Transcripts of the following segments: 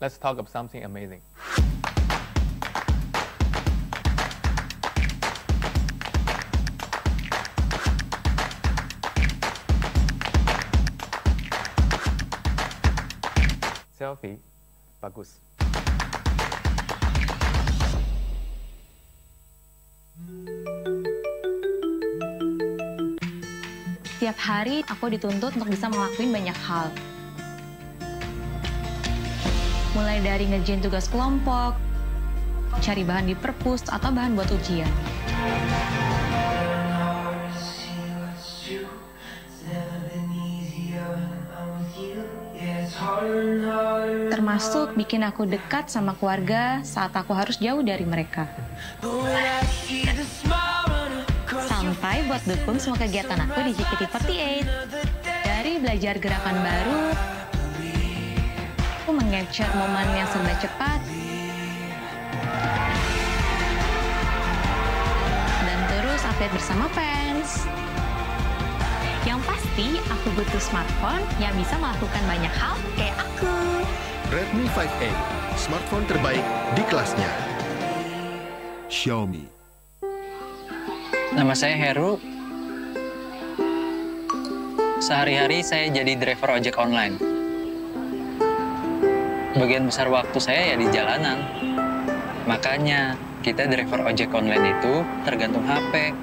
Let's talk about something amazing. Selfie, bagus. Setiap hari aku dituntut untuk bisa ngelakuin banyak hal. Mulai dari ngerjain tugas kelompok, cari bahan di perpus, atau bahan buat ujian. Termasuk bikin aku dekat sama keluarga saat aku harus jauh dari mereka. Sampai buat dukung semua kegiatan aku di JKT48. Dari belajar gerakan baru, aku meng-capture momen yang serba cepat, dan terus update bersama fans. Yang pasti, aku butuh smartphone yang bisa melakukan banyak hal kayak aku. Redmi 5A, smartphone terbaik di kelasnya. Xiaomi. Nama saya Heru. Sehari-hari saya jadi driver ojek online. Bagian besar waktu saya ya di jalanan. Makanya kita driver ojek online itu tergantung HP.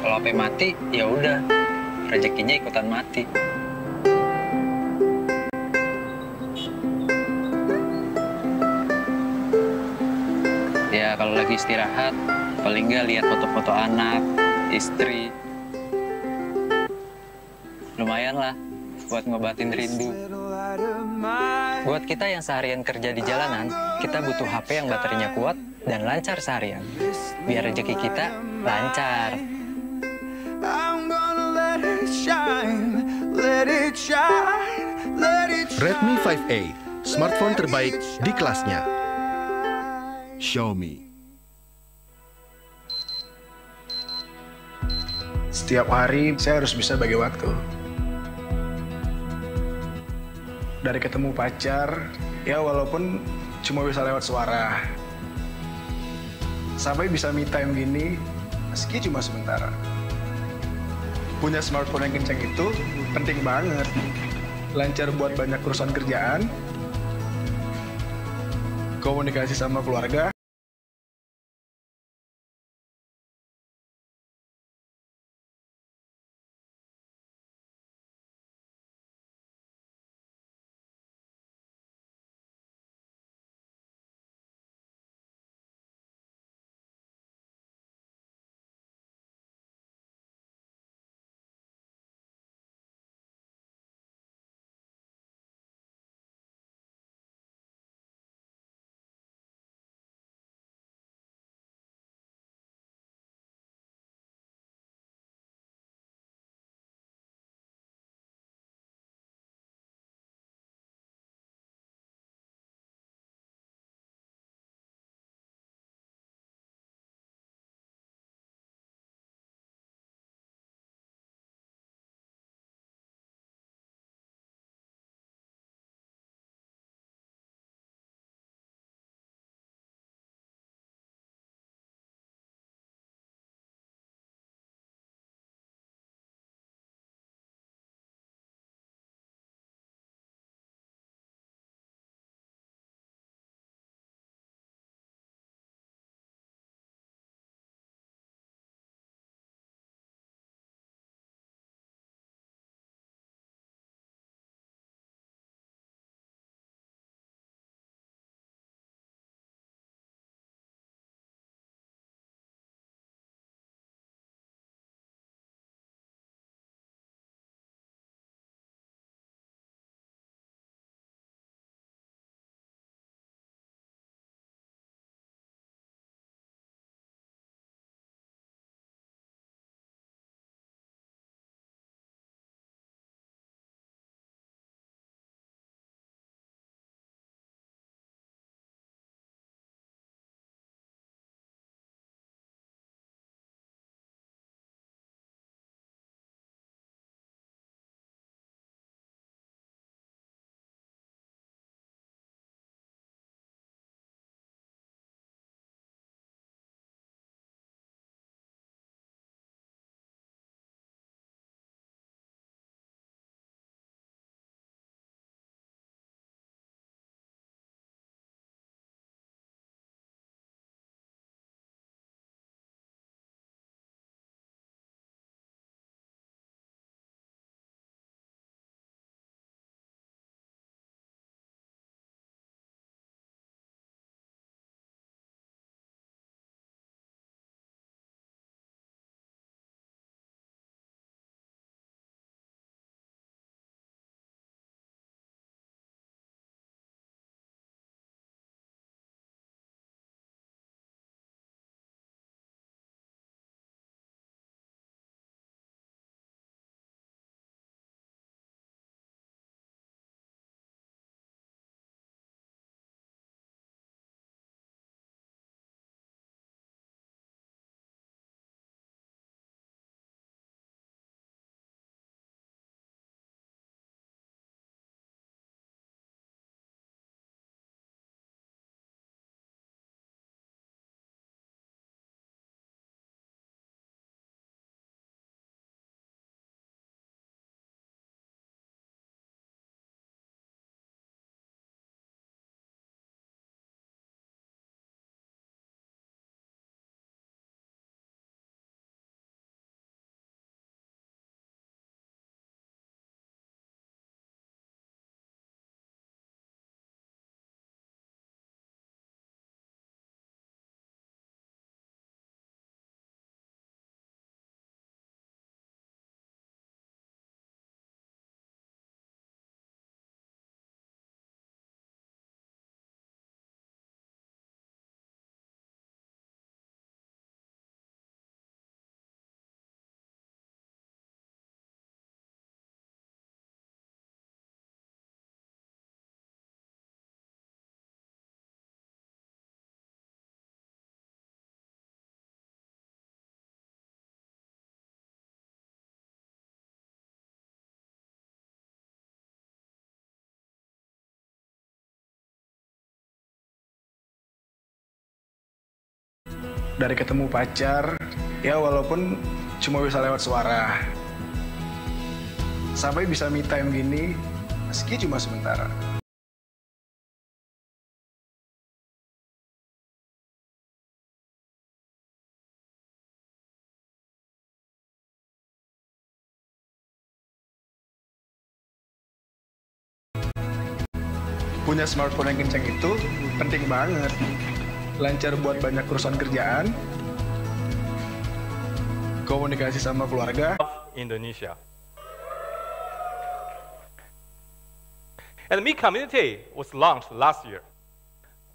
Kalau HP mati, ya udah, rezekinya ikutan mati. Ya kalau lagi istirahat, paling nggak lihat foto-foto anak, istri. Lumayan lah buat ngobatin rindu. Buat kita yang seharian kerja di jalanan, kita butuh HP yang baterainya kuat dan lancar seharian. Biar rezeki kita lancar. Redmi 5A, smartphone terbaik di kelasnya. Xiaomi. Setiap hari saya harus bisa bagi waktu. Dari ketemu pacar, ya walaupun cuma bisa lewat suara. Sampai bisa me time gini, meski cuma sementara. Punya smartphone yang kencang itu penting banget. Lancar buat banyak urusan kerjaan, komunikasi sama keluarga, Dari ketemu pacar, ya walaupun cuma bisa lewat suara. Sampai bisa me time gini, meski cuma sementara. Punya smartphone yang kencang itu penting banget. Lancar buat banyak urusan kerjaan, komunikasi sama keluarga. Indonesia. And the Me community was launched last year.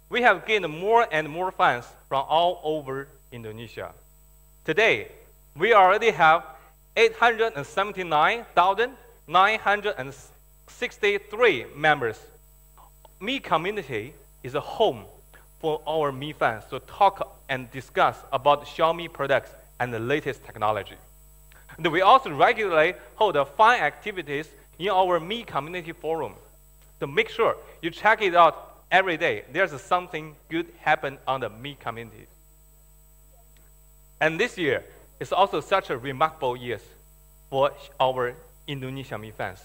We have gained more and more fans from all over Indonesia. Today, we already have 879,963 members. Me community is a home for our Me fans to talk and discuss about Xiaomi products and the latest technology. And we also regularly hold fun activities in our Me community forum. So make sure you check it out every day. There's something good happen on the Me community. And this year is also such a remarkable year for our Indonesian Me fans.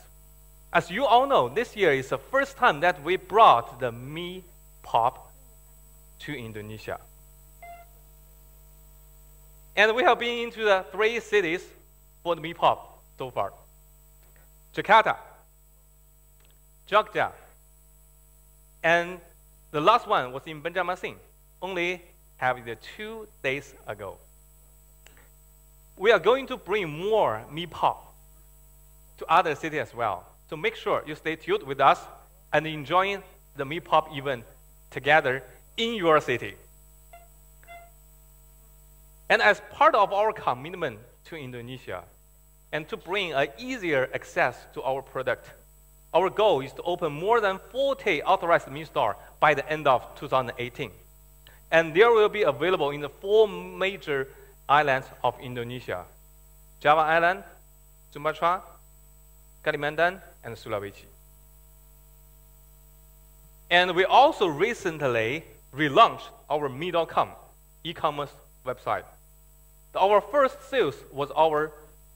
As you all know, this year is the first time that we brought the Me Pop to Indonesia. And we have been into the 3 cities for the Me Pop so far. Jakarta, Jogja, and the last one was in Banjarmasin, only happened 2 days ago. We are going to bring more Me Pop to other cities as well. So make sure you stay tuned with us and enjoy the Me Pop event together in your city. And as part of our commitment to Indonesia and to bring an easier access to our product, our goal is to open more than 40 authorized Me stores by the end of 2018. And they will be available in the 4 major islands of Indonesia: Java Island, Sumatra, Kalimantan, and Sulawesi. And we also recently relaunched our me.com e-commerce website. Our first sales was our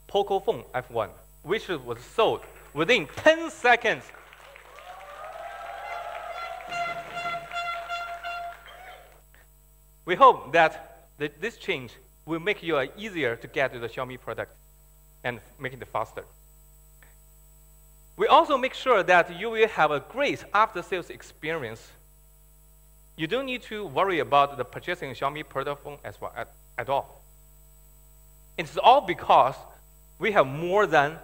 Poco phone F1, which was sold within 10 seconds. We hope that this change will make you easier to get to the Xiaomi product and make it faster. We also make sure that you will have a great after-sales experience. You don't need to worry about the purchasing Xiaomi product phone as well at all. It's all because we have more than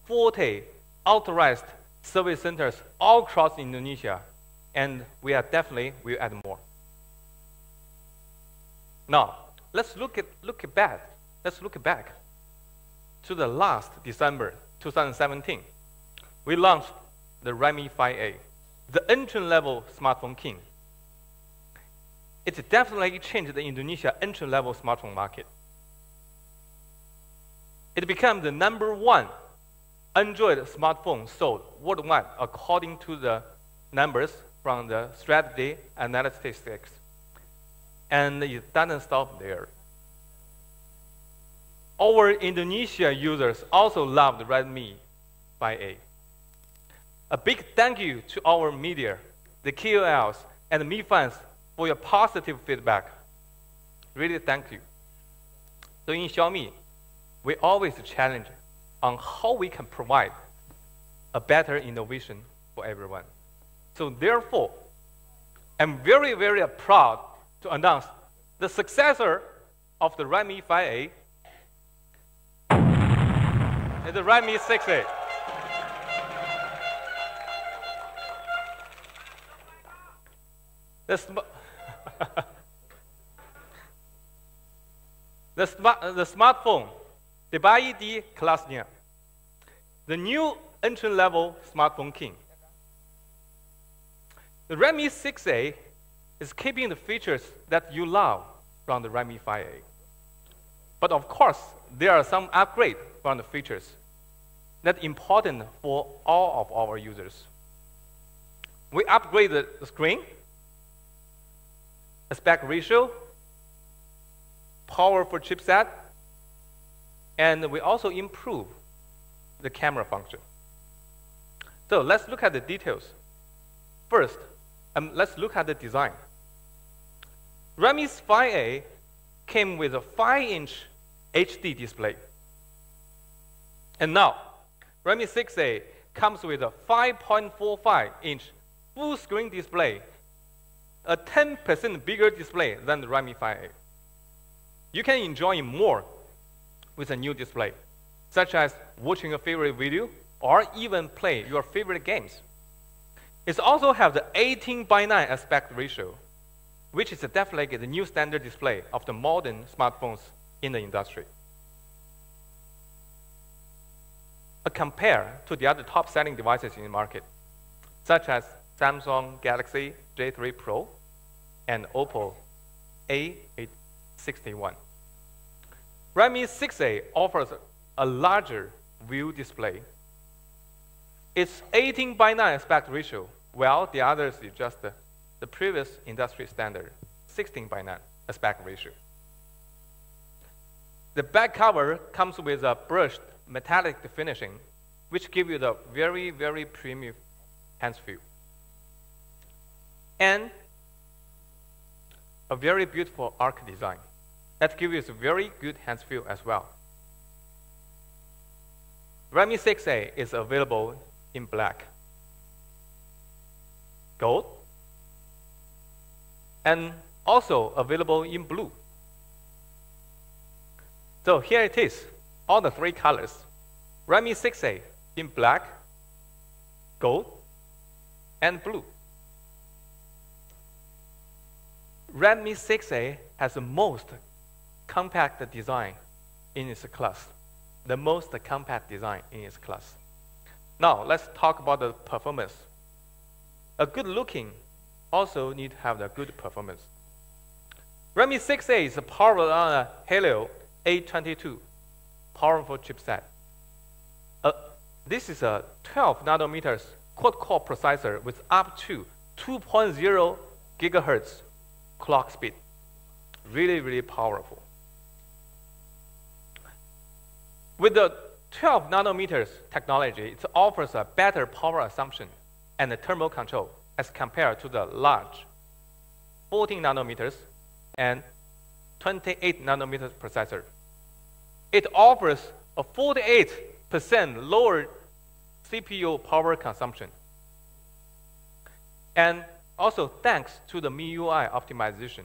40 authorized service centers all across Indonesia, and we are definitely will add more. Now, let's look back to the last December 2017. We launched the Redmi 5A, the entry-level smartphone king. It definitely changed the Indonesia entry-level smartphone market. It became the #1 Android smartphone sold worldwide according to the numbers from the strategy analytics. And it doesn't stop there. Our Indonesia users also love the Redmi 5A. A big thank you to our media, the KOLs, and the Me fans for your positive feedback. Really thank you. So in Xiaomi, we always challenge on how we can provide a better innovation for everyone. So therefore, I'm very, very proud to announce the successor of the Redmi 5A is the Redmi 6A. The smartphone terbaik di kelasnya, the new entry-level smartphone king. The Redmi 6A is keeping the features that you love from the Redmi 5A. But of course, there are some upgrades from the features that are important for all of our users. We upgraded the screen, aspect ratio, powerful chipset, and we also improve the camera function. So let's look at the details. First, let's look at the design. Redmi's 5A came with a 5-inch HD display. And now, Redmi 6A comes with a 5.45-inch full-screen display, a 10% bigger display than the Redmi 5A. You can enjoy more with a new display, such as watching a favorite video or even play your favorite games. It also has the 18:9 aspect ratio, which is definitely the new standard display of the modern smartphones in the industry. Compared to the other top-selling devices in the market, such as Samsung Galaxy J3 Pro and Oppo A861. Redmi 6A offers a larger view display. Its 18:9 aspect ratio, while the others is just the previous industry standard, 16:9 aspect ratio. The back cover comes with a brushed metallic finishing, which gives you the very, very premium hands feel. And a very beautiful arc design that gives you a very good hands feel as well. Redmi 6A is available in black, gold, and also available in blue. So here it is, all the three colors. Redmi 6A in black, gold, and blue. Redmi 6A has the most compact design in its class. The most compact design in its class. Now, let's talk about the performance. A good looking also need to have the good performance. Redmi 6A is powered on a Helio A22 powerful chipset. This is a 12 nanometers quad-core processor with up to 2.0 gigahertz clock speed. Really, really powerful. With the 12 nanometers technology, it offers a better power assumption and the thermal control as compared to the large 14 nanometers and 28 nanometers processor. It offers a 48% lower CPU power consumption. And also thanks to the MIUI optimization,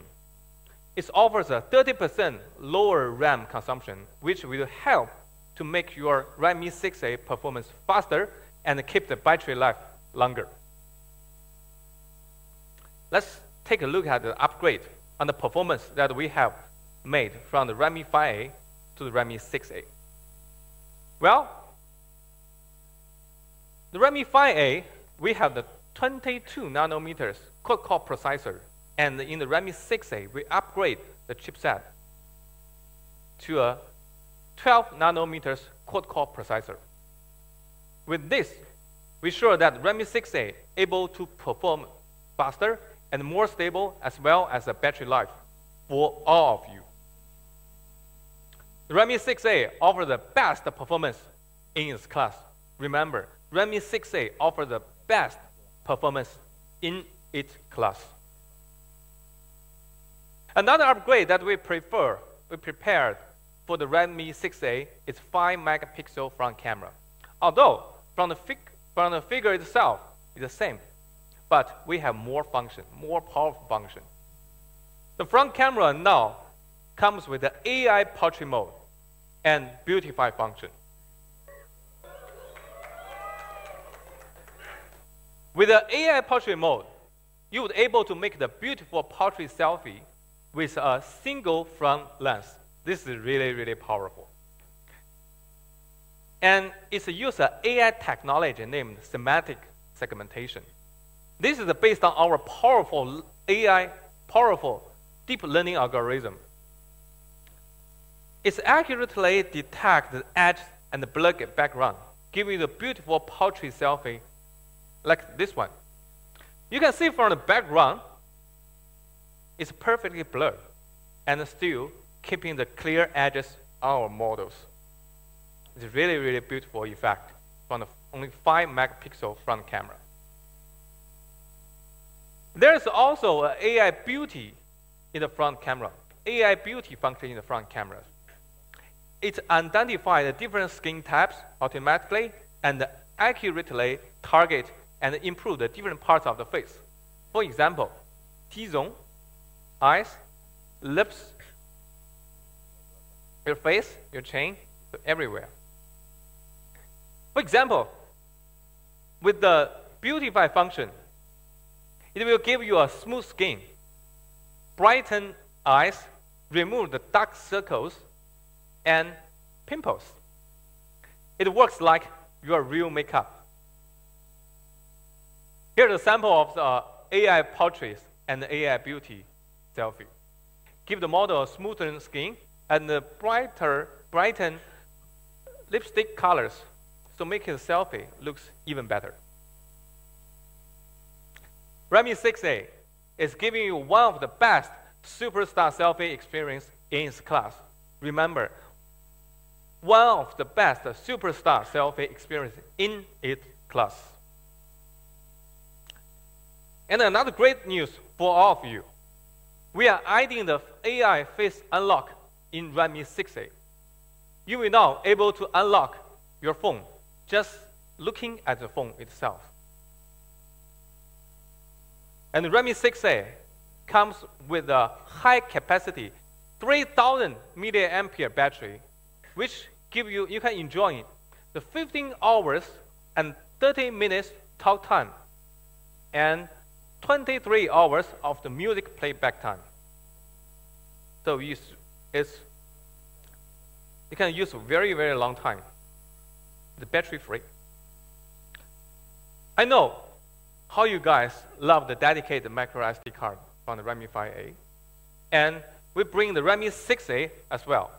it offers a 30% lower RAM consumption, which will help to make your Redmi 6A performance faster and keep the battery life longer. Let's take a look at the upgrade on the performance that we have made from the Redmi 5A to the Redmi 6A. Well, the Redmi 5A, we have the 22 nanometers quad-core processor, and in the Redmi 6A, we upgrade the chipset to a 12 nanometers quad-core processor. With this, we sure that Redmi 6A able to perform faster and more stable, as well as the battery life for all of you. The Redmi 6A offers the best performance in its class. Remember, Redmi 6A offers the best performance in its class. Another upgrade that we prepared for the Redmi 6A is 5 megapixel front camera. Although from the figure itself is the same, but we have more function, more powerful function. The front camera now comes with the AI portrait mode and beautify function. With the AI portrait mode, you would be able to make the beautiful portrait selfie with a single front lens. This is really, really powerful. And it's used AI technology named semantic segmentation. This is based on our powerful powerful deep learning algorithm. It accurately detects the edge and the blurred background, giving you the beautiful portrait selfie like this one. You can see from the background, it's perfectly blurred, and still keeping the clear edges on our models. It's a really, really beautiful effect from the only 5 megapixel front camera. There's also an AI beauty in the front camera, AI beauty function in the front camera. It identifies the different skin types automatically and accurately target and improve the different parts of the face. For example, T-zone, eyes, lips, your face, your chin, everywhere. For example, with the beautify function, it will give you a smooth skin, brighten eyes, remove the dark circles and pimples. It works like your real makeup. Here's a sample of the AI portraits and the AI beauty selfie. Give the model a smoother skin and the brighten lipstick colors, so make the selfie looks even better. Redmi 6A is giving you one of the best superstar selfie experience in its class. Remember, one of the best superstar selfie experience in its class. And another great news for all of you. We are adding the AI face unlock in Redmi 6A. You will now able to unlock your phone just looking at the phone itself. And the Redmi 6A comes with a high capacity 3000 mAh battery, which you can enjoy the 15 hours and 30 minutes talk time and 23 hours of the music playback time. So you can use a very, very long time. The battery free. I know how you guys love the dedicated micro SD card from the Redmi 5A. And we bring the Redmi 6A as well.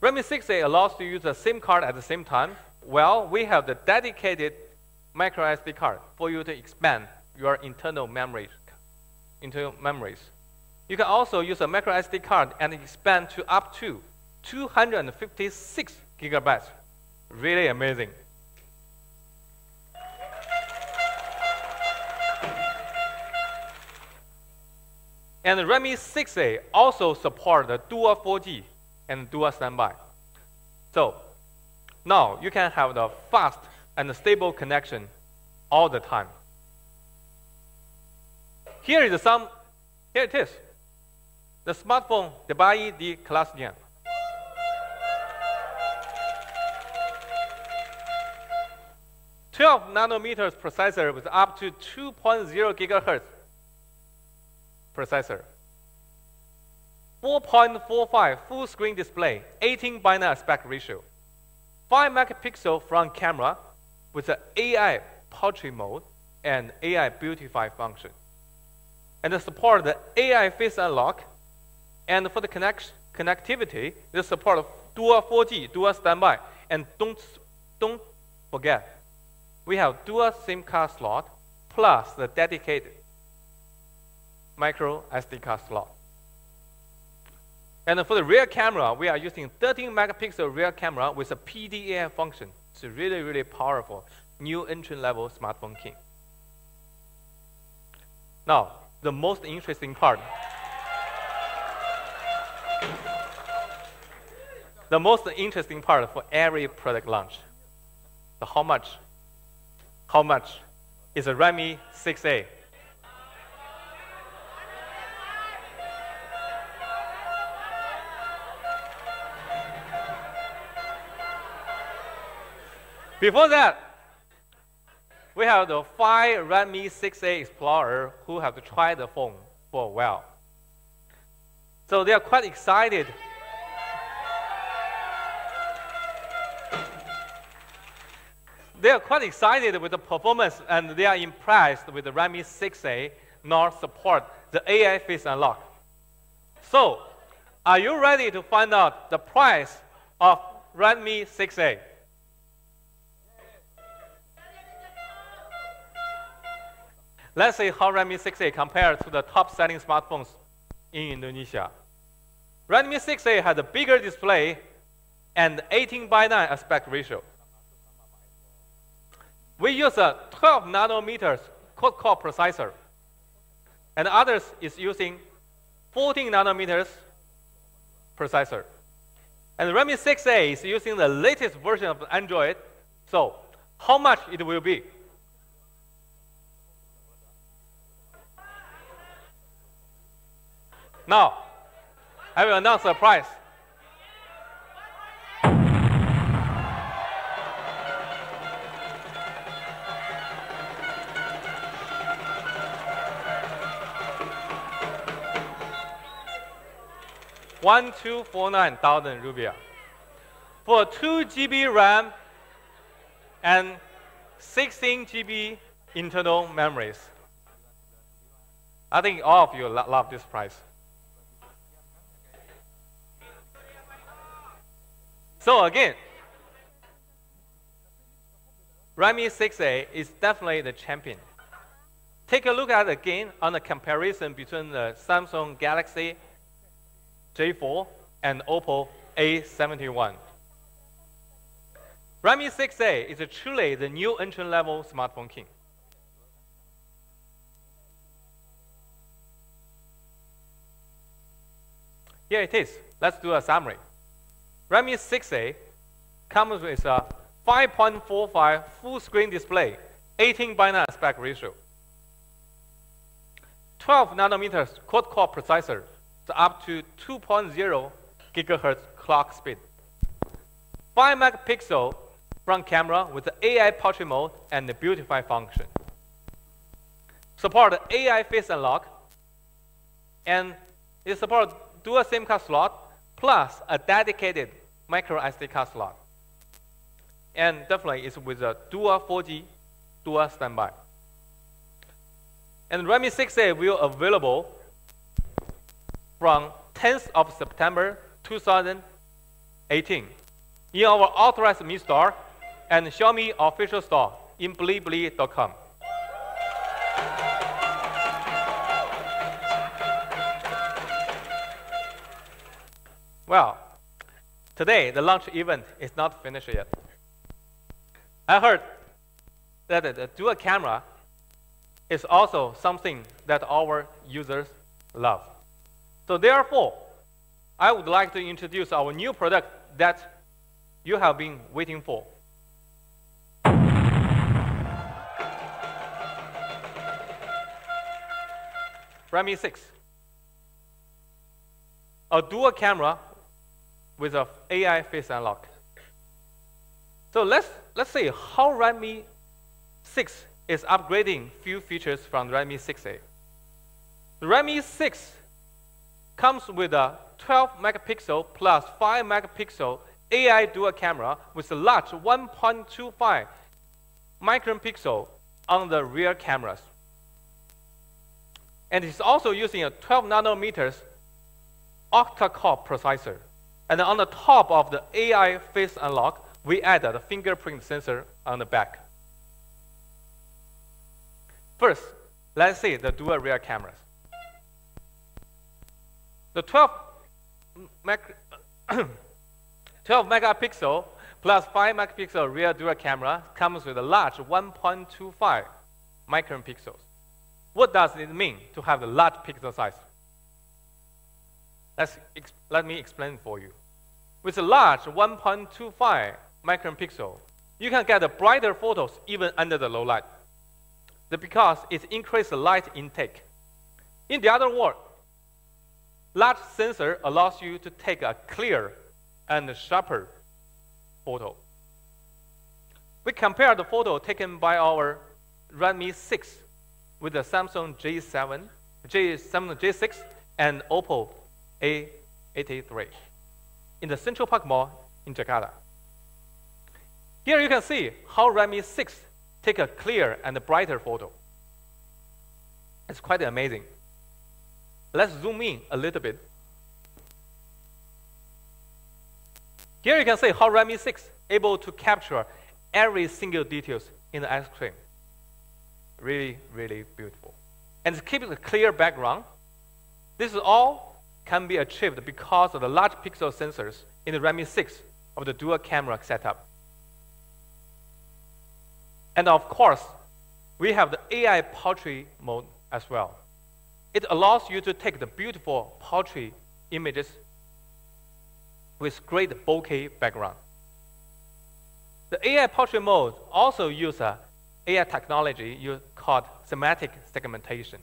Redmi 6A allows you to use the SIM card at the same time. Well, we have the dedicated micro SD card for you to expand your internal memories. You can also use a micro SD card and expand to up to 256 gigabytes. Really amazing. And the Redmi 6A also supports the dual 4G and dual standby. So now you can have the fast and stable connection all the time. Here it is. The smartphone Debai di kelasnya. nanometers processor with up to 2.0 gigahertz processor. 4.45 full screen display, 18:9 aspect ratio. 5 megapixel front camera with the AI portrait mode and AI beautify function. And they support the AI face unlock. And for the connectivity, they support dual 4G, dual standby. And don't forget, we have dual SIM card slot plus the dedicated micro SD card slot. And for the rear camera, we are using 13 megapixel rear camera with a PDA function. It's a really, really powerful new entry-level smartphone king. Now, the most interesting part. The most interesting part for every product launch. So how much is a Redmi 6A? Before that, we have the 5 Redmi 6A Explorer who have to try the phone for a while. So they are quite excited. They are quite excited with the performance, and they are impressed with the Redmi 6A now support the AI face unlock. So, are you ready to find out the price of Redmi 6A? Let's see how Redmi 6A compares to the top-selling smartphones in Indonesia. Redmi 6A has a bigger display and 18:9 aspect ratio. We use a 12 nanometers quad-core processor, and others is using 14 nanometers processor. And Redmi 6A is using the latest version of Android. So, how much it will be? Now, I will announce the price. ₹1,249,000 for 2 GB RAM and 16 GB internal memories. I think all of you love this price. So again, Redmi 6A is definitely the champion. Take a look at it again on the comparison between the Samsung Galaxy J4 and Oppo A71. Redmi 6A is truly the new entry-level smartphone king. Here it is. Let's do a summary. Redmi 6A comes with a 5.45 full-screen display, 18:9 aspect ratio, 12 nanometers quad-core processor, up to 2.0 gigahertz clock speed, 5 megapixel front camera with the AI portrait mode and the beautify function, support AI face unlock, and it supports dual SIM card slot plus a dedicated micro SD card slot. And definitely it's with a dual 4G, dual standby. And Redmi 6A will available from 10th of September 2018 in our authorized Mi Store and Xiaomi official store in blibli.com. Well, today the launch event is not finished yet. I heard that the dual camera is also something that our users love. So therefore, I would like to introduce our new product that you have been waiting for. Redmi 6. A dual camera with an AI face unlock. So let's see how Redmi 6 is upgrading few features from Redmi 6A. The Redmi 6 comes with a 12 megapixel plus 5 megapixel AI dual camera with a large 1.25 micron pixel on the rear cameras. And it's also using a 12 nanometers octa-core processor. And on the top of the AI face unlock, we added a fingerprint sensor on the back. First, let's see the dual rear cameras. The 12 megapixel plus 5 megapixel rear dual camera comes with a large 1.25 micron pixels. What does it mean to have a large pixel size? Let me explain for you. With a large 1.25 micron pixel, you can get brighter photos even under the low light. That's because it increases the light intake. In the other word, large sensor allows you to take a clear and sharper photo. We compare the photo taken by our Redmi 6 with the Samsung J6 and Oppo A83 in the Central Park Mall in Jakarta. Here you can see how Redmi 6 take a clear and brighter photo. It's quite amazing. Let's zoom in a little bit. Here you can see how Redmi 6 able to capture every single details in the ice cream. Really, really beautiful. And keep a clear background. This is all can be achieved because of the large pixel sensors in the Redmi 6 of the dual camera setup. And of course, we have the AI portrait mode as well. It allows you to take the beautiful portrait images with great bokeh background. The AI portrait mode also uses AI technology called semantic segmentation.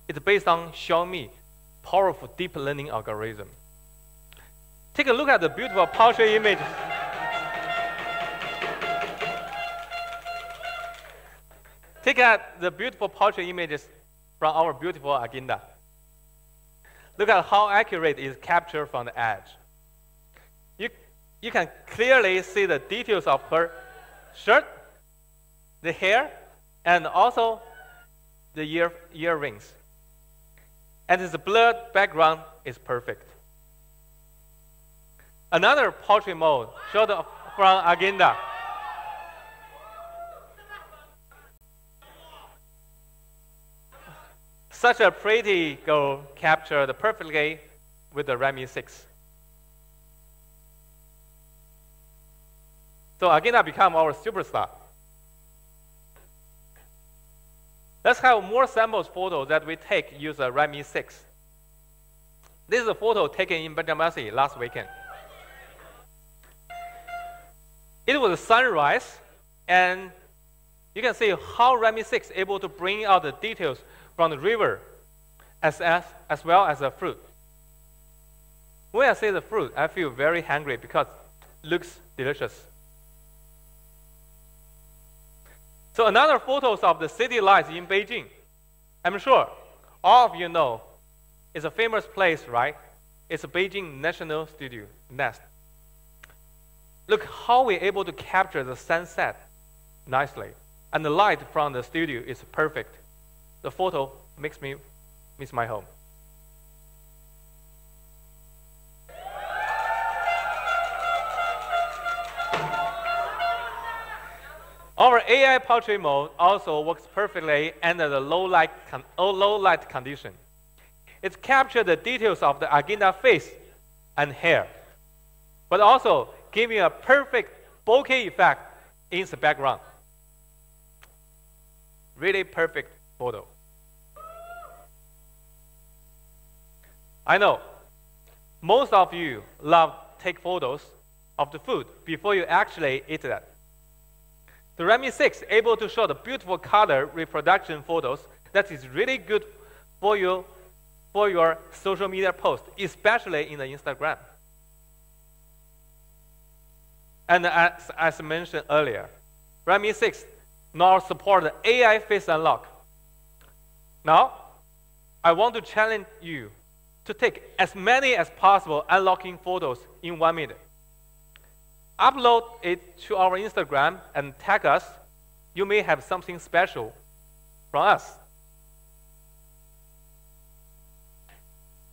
It's based on Xiaomi powerful deep learning algorithm. Take a look at the beautiful portrait image. Take at the beautiful portrait images from our beautiful agenda. Look at how accurate it is captured from the edge. You can clearly see the details of her shirt, the hair, and also the earrings. And the blurred background is perfect. Another portrait mode showed from agenda. Such a pretty girl captured perfectly with the Redmi 6. So Agenda become our superstar. Let's have more samples photos that we take use a Redmi 6. This is a photo taken in Banjarmasin last weekend. It was sunrise, and you can see how Redmi 6 is able to bring out the details from the river as well as the fruit. When I say the fruit, I feel very hungry because it looks delicious. So another photos of the city lights in Beijing. I'm sure all of you know it's a famous place, right? It's a Beijing National Studio, Nest. Look how we're able to capture the sunset nicely. And the light from the studio is perfect. The photo makes me miss my home. Our AI portrait mode also works perfectly under the low light condition. It captures the details of the agenda face and hair, but also giving a perfect bokeh effect in the background. Really perfect photo. I know most of you love to take photos of the food before you actually eat that. The Redmi 6 is able to show the beautiful color reproduction photos that is really good for your social media post, especially in the Instagram. And as I mentioned earlier, Redmi 6 now supports the AI face unlock. Now, I want to challenge you to take as many as possible unlocking photos in 1 minute. Upload it to our Instagram and tag us. You may have something special from us.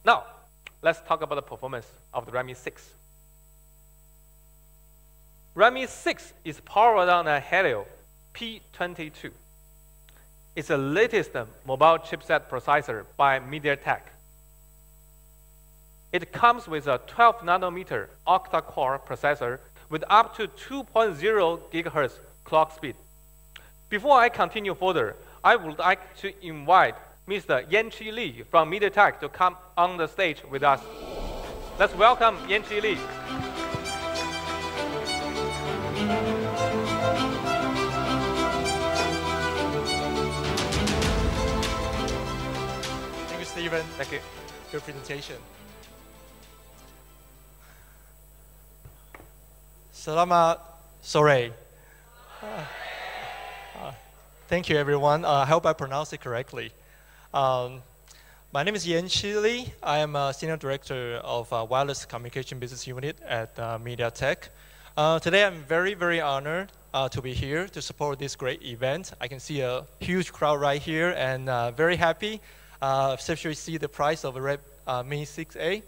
Now, let's talk about the performance of the Redmi 6. Redmi 6 is powered on a Helio P22. It's the latest mobile chipset processor by MediaTek. It comes with a 12-nanometer octa-core processor with up to 2.0 gigahertz clock speed. Before I continue further, I would like to invite Mr. Yanqi Li from MediaTek to come on the stage with us. Let's welcome Yanqi Li. Thank you, Stephen. Thank you. Good presentation. Selamat sore. Thank you, everyone. I hope I pronounced it correctly. My name is Yanqi Li. I am a Senior Director of Wireless Communication Business Unit at MediaTek. Today, I'm very, very honored to be here to support this great event. I can see a huge crowd right here, and very happy, especially see the price of a Redmi 6A.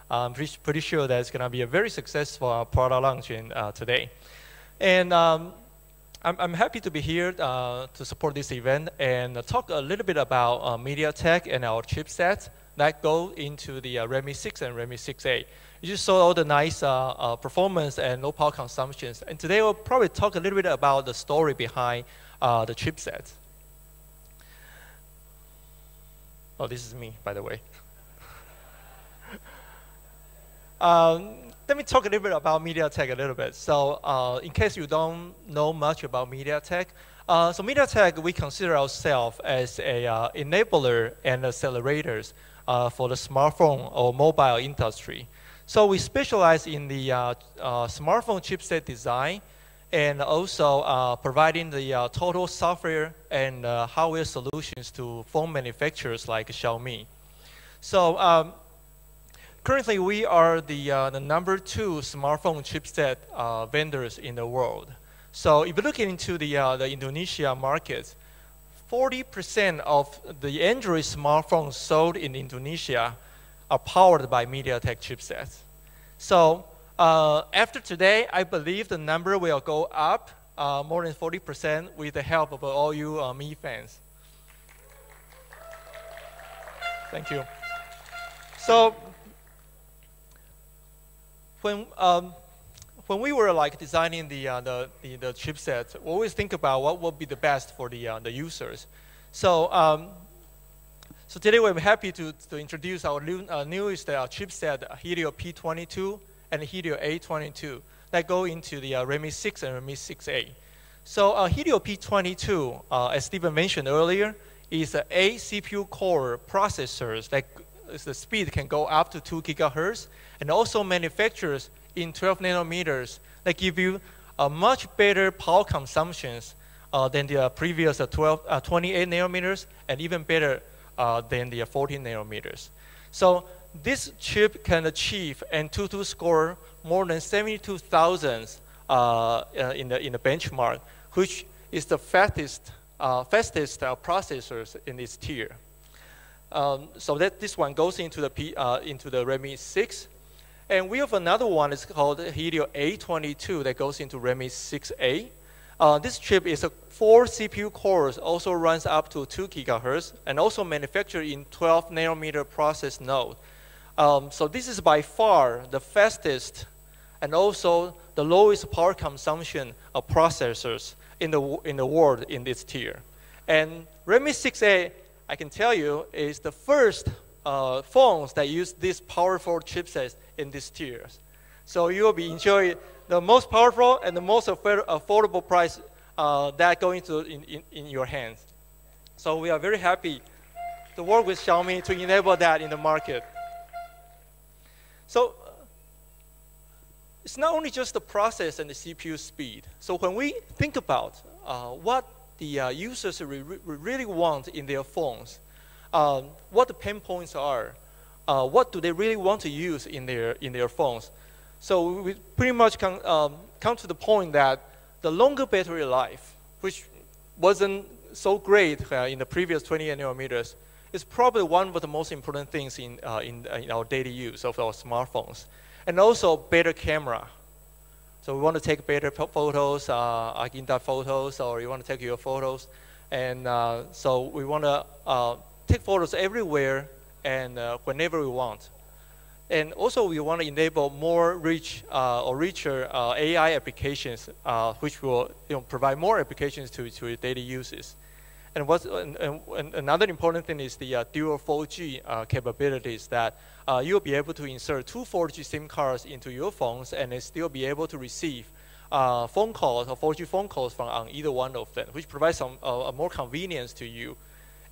I'm pretty sure that it's going to be a very successful product launch today. And I'm happy to be here to support this event and talk a little bit about MediaTek and our chipset that go into the Redmi 6 and Redmi 6A. You just saw all the nice performance and low power consumptions. And today we'll probably talk a little bit about the story behind the chipset. Oh, this is me, by the way. Let me talk a little bit about MediaTek a little bit. So in case you don't know much about MediaTek, so MediaTek, we consider ourselves as a enabler and accelerators for the smartphone or mobile industry. So we specialize in the smartphone chipset design and also providing the total software and hardware solutions to phone manufacturers like Xiaomi. So currently, we are the #2 smartphone chipset vendors in the world. So if you look into the Indonesia market, 40% of the Android smartphones sold in Indonesia are powered by MediaTek chipsets. So after today, I believe the number will go up more than 40% with the help of all you Mi fans. Thank you. So when we were like designing the chipset, we always think about what would be the best for the users. So so today we're happy to introduce our newest chipset, Helio P22 and Helio A22, that go into the Redmi 6 and Redmi 6A. So Helio P22, as Stephen mentioned earlier, is an 8 CPU core processors that the speed can go up to 2 gigahertz, and also manufactures in 12 nanometers that give you a much better power consumptions than the previous 28 nanometers, and even better than the 14 nanometers. So this chip can achieve AnTuTu score more than 72,000 in the benchmark, which is the fastest processors in this tier. So that this one goes into the Redmi 6, and we have another one. It's called Helio A22 that goes into Redmi 6A. This chip is a 4 CPU cores, also runs up to 2 gigahertz, and also manufactured in 12 nanometer process node. So this is by far the fastest and also the lowest power consumption of processors in the world in this tier. And Redmi 6A, I can tell you, is the first phones that use these powerful chipsets in these tiers. So you will be enjoying the most powerful and the most affordable price that go into in your hands. So we are very happy to work with Xiaomi to enable that in the market. So it's not only just the process and the CPU speed. So when we think about what the users really want in their phones, what the pain points are, what do they really want to use in their phones. So we pretty much come to the point that the longer battery life, which wasn't so great in the previous 28 nanometers, is probably one of the most important things in our daily use of our smartphones. And also better camera. So we want to take better photos, like in-depth photos, or you want to take your photos. And so we want to take photos everywhere and whenever we want. And also we want to enable more rich or richer AI applications, which will provide more applications to your daily uses. And another important thing is the dual 4G capabilities, that you'll be able to insert 2 4G SIM cards into your phones and then still be able to receive phone calls or 4G phone calls from on either one of them, which provides some more convenience to you.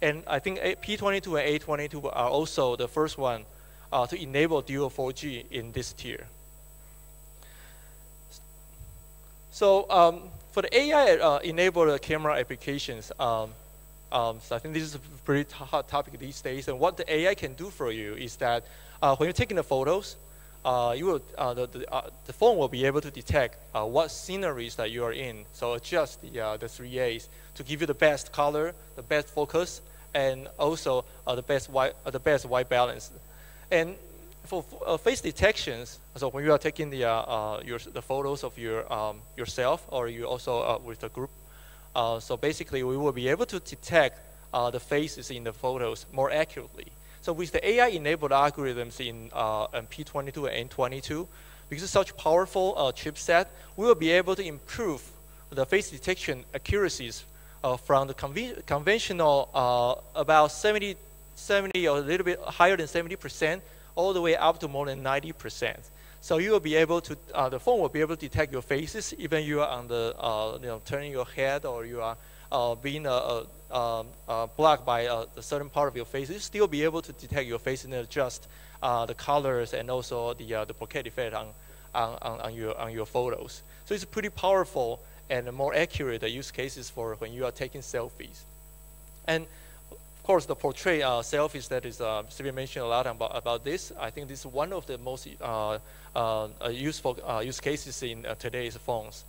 And I think P22 and A22 are also the first one to enable dual 4G in this tier. So for the AI-enabled camera applications, so I think this is a pretty hot topic these days. And what the AI can do for you is that when you're taking the photos, the phone will be able to detect what sceneries that you are in. So adjust the 3As to give you the best color, the best focus, and also the best white balance. And for face detections, so when you are taking the photos of yourself, or you also with a group, so basically we will be able to detect the faces in the photos more accurately. So with the AI-enabled algorithms in P22 and N22, because it's such powerful chipset, we will be able to improve the face detection accuracies from the conventional about 70 or a little bit higher than 70%, all the way up to more than 90%. So you will be able to, the phone will be able to detect your faces, even you are on the, turning your head, or you are being blocked by a certain part of your face. You still be able to detect your face and adjust the colors and also the bokeh effect on your photos. So it's pretty powerful and more accurate use cases for when you are taking selfies. And of course, the portrait selfies that is Steven mentioned a lot about this. I think this is one of the most useful use cases in today's phones.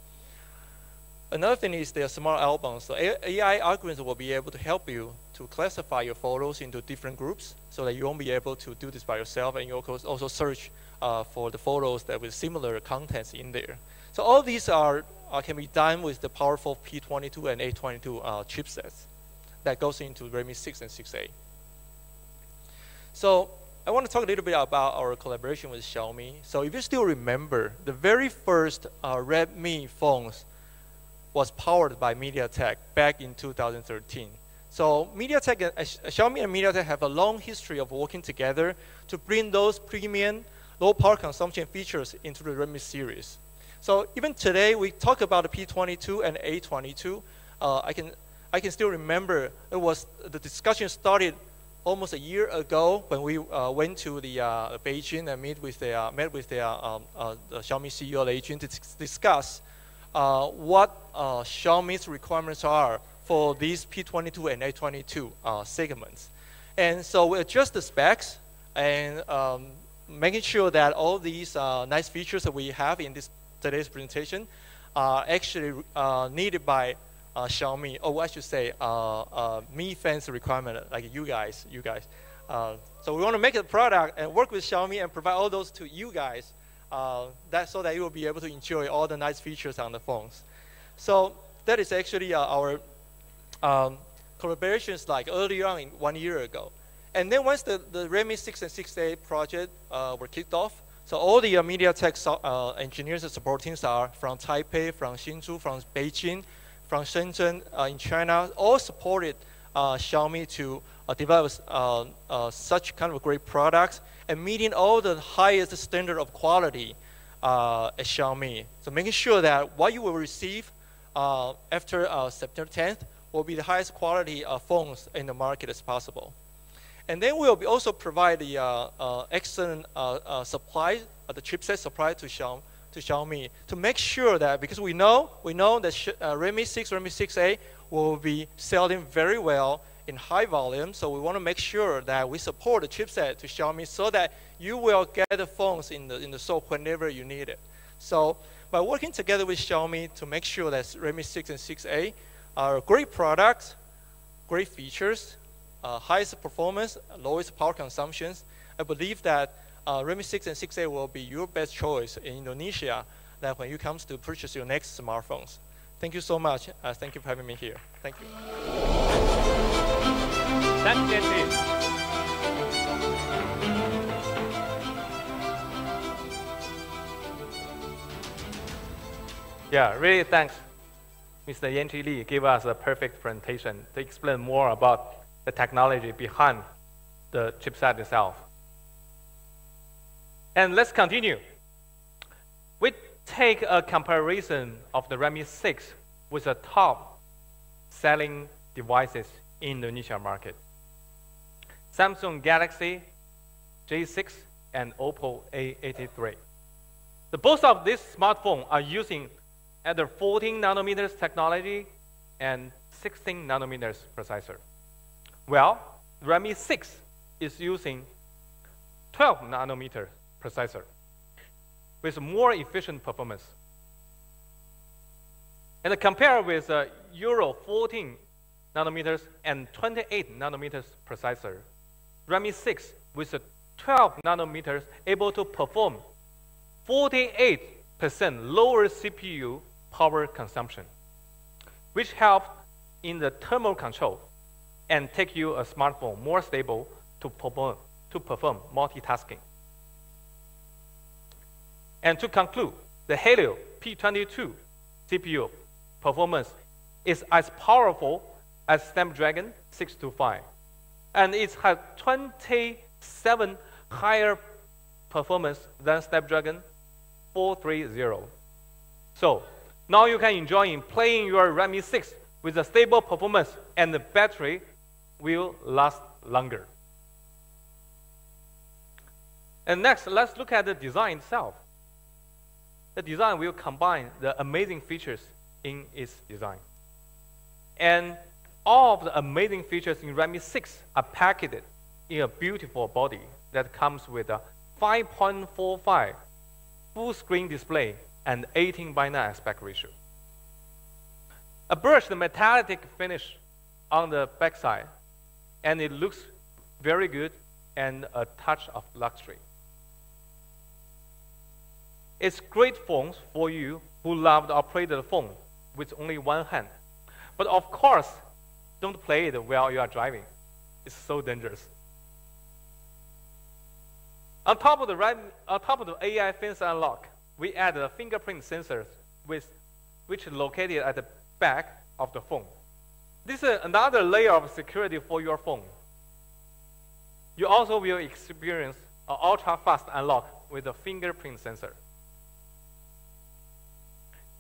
Another thing is the smart albums. So AI algorithms will be able to help you to classify your photos into different groups so that you won't be able to do this by yourself, and you also search for the photos that with similar contents in there. So all these can be done with the powerful P22 and A22 chipsets that goes into Redmi 6 and 6A. So I want to talk a little bit about our collaboration with Xiaomi. So if you still remember, the very first Redmi phones was powered by MediaTek back in 2013. So Xiaomi and MediaTek have a long history of working together to bring those premium, low power consumption features into the Redmi series. So even today, we talk about the P22 and A22. I can still remember the discussion started almost a year ago when we went to the Beijing and met with the Xiaomi CEO Lei Jun to discuss what Xiaomi's requirements are for these P22 and A22 segments. And so we adjust the specs and making sure that all these nice features that we have in today's presentation are actually needed by Xiaomi, or I should say, Mi fans requirement, like you guys. So we want to make a product and work with Xiaomi and provide all those to you guys, so that you will be able to enjoy all the nice features on the phones. So that is actually our collaborations like earlier on 1 year ago. And then once the Redmi 6 and 6A project were kicked off, so all the MediaTek engineers and support teams are from Taipei, from Hsinchu, from Beijing, from Shenzhen in China, all supported Xiaomi to develop such kind of great products and meeting all the highest standard of quality at Xiaomi. So making sure that what you will receive after September 10th will be the highest quality phones in the market as possible. And then we will also provide the excellent supply, the chipset supply to Xiaomi to make sure that, because we know that Redmi 6, Redmi 6A will be selling very well in high volume. So we want to make sure that we support the chipset to Xiaomi so that you will get the phones in the store whenever you need it. So by working together with Xiaomi to make sure that Redmi 6 and 6A are great products, great features, highest performance, lowest power consumptions, I believe that Redmi 6 and 6A will be your best choice in Indonesia that when you come to purchase your next smartphones. Thank you so much. Thank you for having me here. Thank you. Thank you. Yeah, really thanks, Mr. Yanqi Li gave us a perfect presentation to explain more about the technology behind the chipset itself. And let's continue. We take a comparison of the Redmi 6 with the top selling devices in the Indonesia market. Samsung Galaxy J6 and Oppo A83. Both of these smartphones are using either 14 nanometers technology and 16 nanometers processor. Well, Redmi 6 is using 12 nanometer processor with more efficient performance. And compare with Euro 14 nanometers and 28 nanometers processor, Redmi 6 with 12 nanometers able to perform 48% lower CPU power consumption, which helps in the thermal control and take you a smartphone more stable to perform multitasking. And to conclude, the Helio P22 CPU performance is as powerful as Snapdragon 625, and it has 27 higher performance than Snapdragon 430. So now you can enjoy playing your Redmi 6 with a stable performance, and the battery will last longer. And next, let's look at the design itself. The design will combine the amazing features in its design. And all of the amazing features in Redmi 6 are packaged in a beautiful body that comes with a 5.45 full-screen display and 18:9 aspect ratio. A brushed metallic finish on the backside, and it looks very good and a touch of luxury. It's great phones for you who love to operate the phone with only one hand. But of course, don't play it while you are driving. It's so dangerous. On top of the AI face unlock, we add a fingerprint sensors which is located at the back of the phone. This is another layer of security for your phone. You also will experience an ultra-fast unlock with a fingerprint sensor.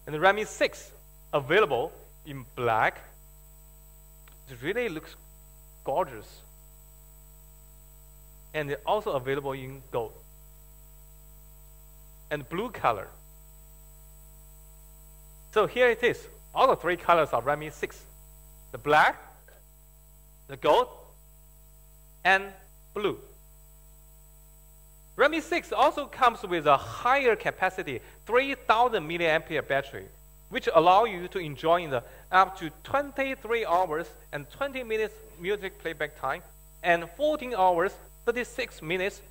And the Redmi 6 available in black. It really looks gorgeous. And it's also available in gold and blue color. So here it is, all the three colors of Redmi 6. The black, the gold, and blue. Redmi 6 also comes with a higher capacity 3000 mAh battery, which allow you to enjoy up to 23 hours and 20 minutes music playback time and 14 hours 36 minutes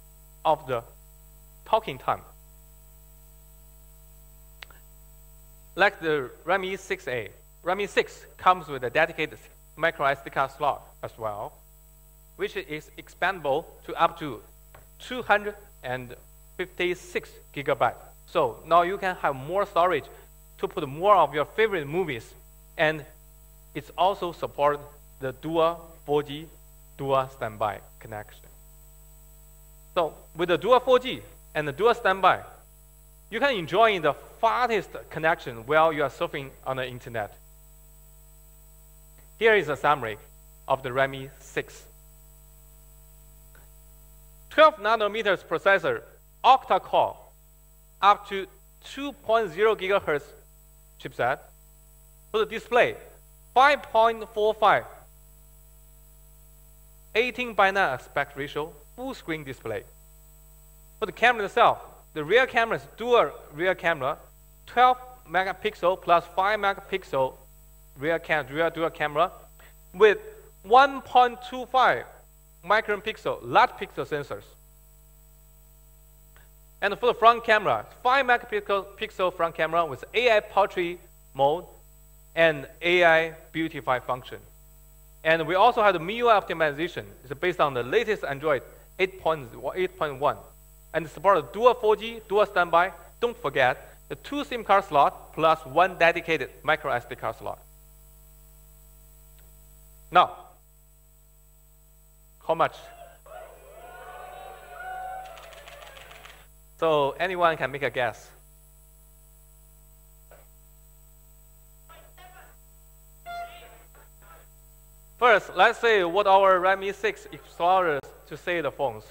of the talking time. Like the Redmi 6A, Redmi 6 comes with a dedicated micro SD card slot as well, which is expandable to up to 256 gigabytes. So now you can have more storage to put more of your favorite movies, and it's also support the dual 4G dual standby connection. So with the dual 4G and the dual standby, you can enjoy the fastest connection while you are surfing on the internet. Here is a summary of the Redmi 6. 12 nanometers processor, octa-core, up to 2.0 gigahertz chipset. For the display, 5.45, 18:9 aspect ratio, full screen display. For the camera itself, the rear camera is dual rear camera, 12 megapixel plus 5 megapixel rear dual camera with 1.25 micron pixel large pixel sensors. And for the front camera, 5 megapixel front camera with AI portrait mode and AI beautify function. And we also have the MIUI optimization. It's based on the latest Android 8.1. And support dual 4G, dual standby. Don't forget the 2 SIM card slot plus 1 dedicated micro SD card slot. Now, how much? So anyone can make a guess. First, let's say what our Redmi 6 explorers to say the phones.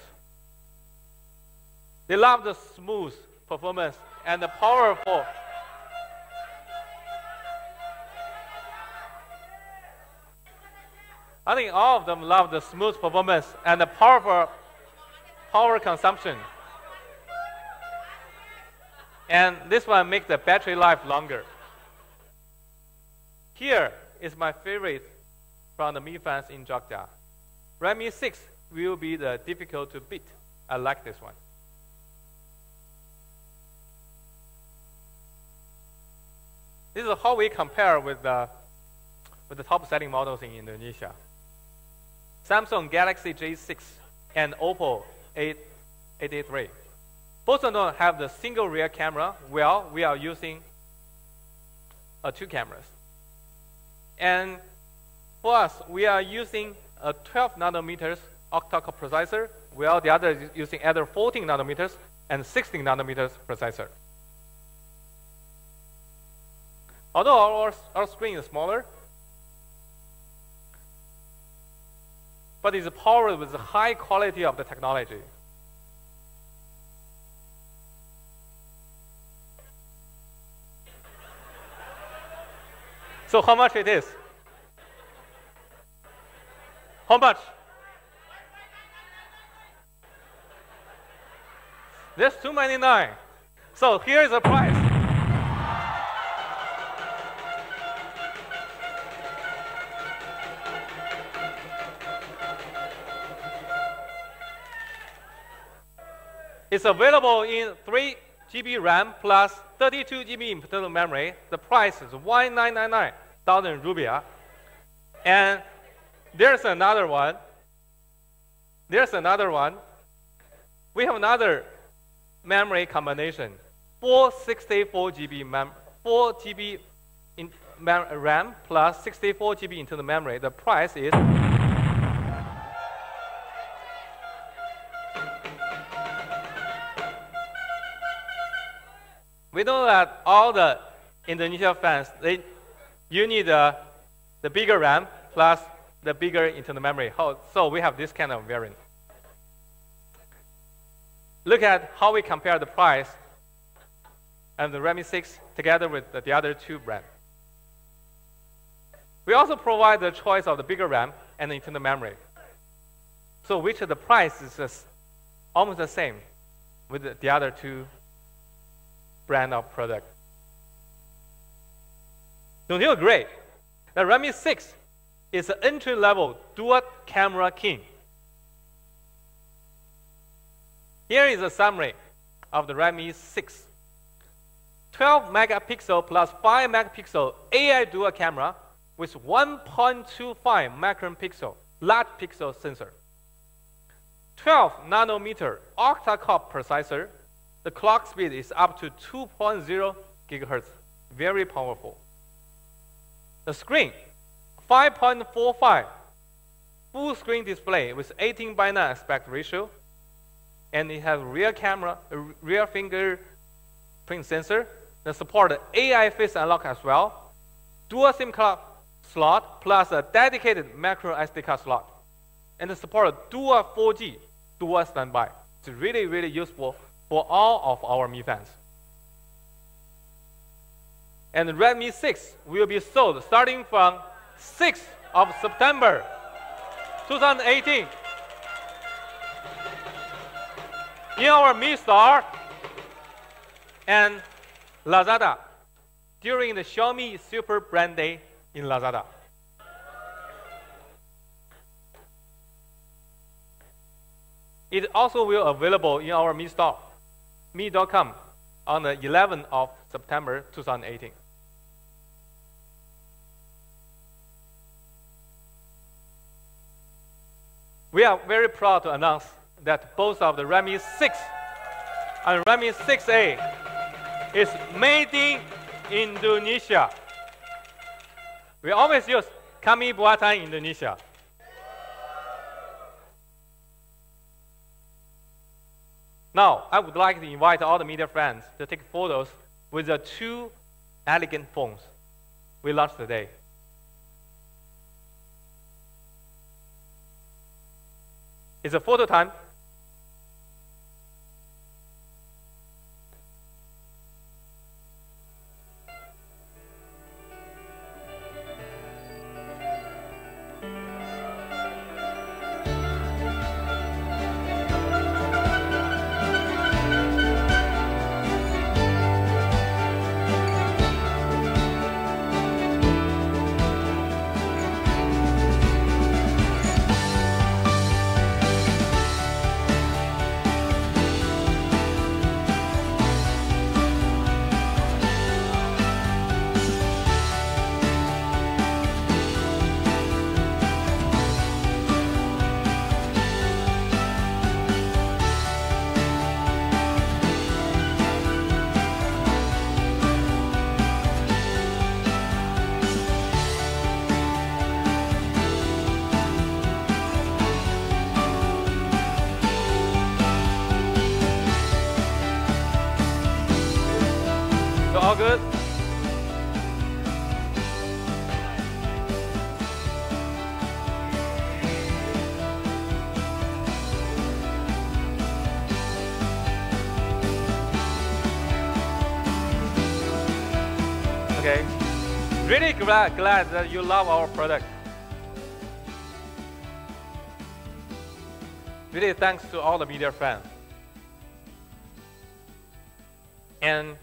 They love the smooth performance and the powerful. I think all of them love the smooth performance and the powerful power consumption. And this one makes the battery life longer. Here is my favorite from the Mi fans in Jogja. Redmi 6 will be the difficult to beat. I like this one. This is how we compare with the top selling models in Indonesia. Samsung Galaxy J6 and Oppo 883. Both of them have the single rear camera, while we are using two cameras. And for us, we are using a 12 nanometers octa-core processor, while the other is using either 14 nanometers and 16 nanometers processor. Although our screen is smaller, but it's powered with the high quality of the technology. So how much it is? How much? There's $299. So here is the price. It's available in 3 GB RAM plus 32 GB internal memory. The price is $1,999 rupiah. And there's another one. There's another one. We have another memory combination. 464 GB 4 GB RAM plus 64 GB internal memory. The price is we know that all the Indonesia fans, you need the bigger RAM plus the bigger internal memory. So we have this kind of variant. Look at how we compare the price and the Redmi 6 together with the other two brands. We also provide the choice of the bigger RAM and the internal memory. So which the price is just almost the same with the other two brand of product. Don't you agree? The Redmi 6 is an entry-level dual camera king. Here is a summary of the Redmi 6. 12 megapixel plus 5 megapixel AI dual camera with 1.25 micron pixel large pixel sensor. 12 nanometer octa-core processor. The clock speed is up to 2.0 gigahertz. Very powerful. The screen, 5.45 full screen display with 18:9 aspect ratio. And it has rear camera, rear fingerprint sensor. They support AI face unlock as well. Dual SIM card slot plus a dedicated micro SD card slot. And they support dual 4G, dual standby. It's really, really useful for all of our Mi fans. And the Redmi 6 will be sold starting from 6th of September 2018. In our Mi Store and Lazada during the Xiaomi Super Brand Day in Lazada. It also will available in our Mi Store, mi.com, on the 11th of September 2018. We are very proud to announce that both of the Redmi 6 and Redmi 6A is made in Indonesia. We always use kami buatan Indonesia. Now, I would like to invite all the media friends to take photos with the two elegant phones we launched today. It's a photo time. All good? Okay. Really glad that you love our product. Really thanks to all the media fans. And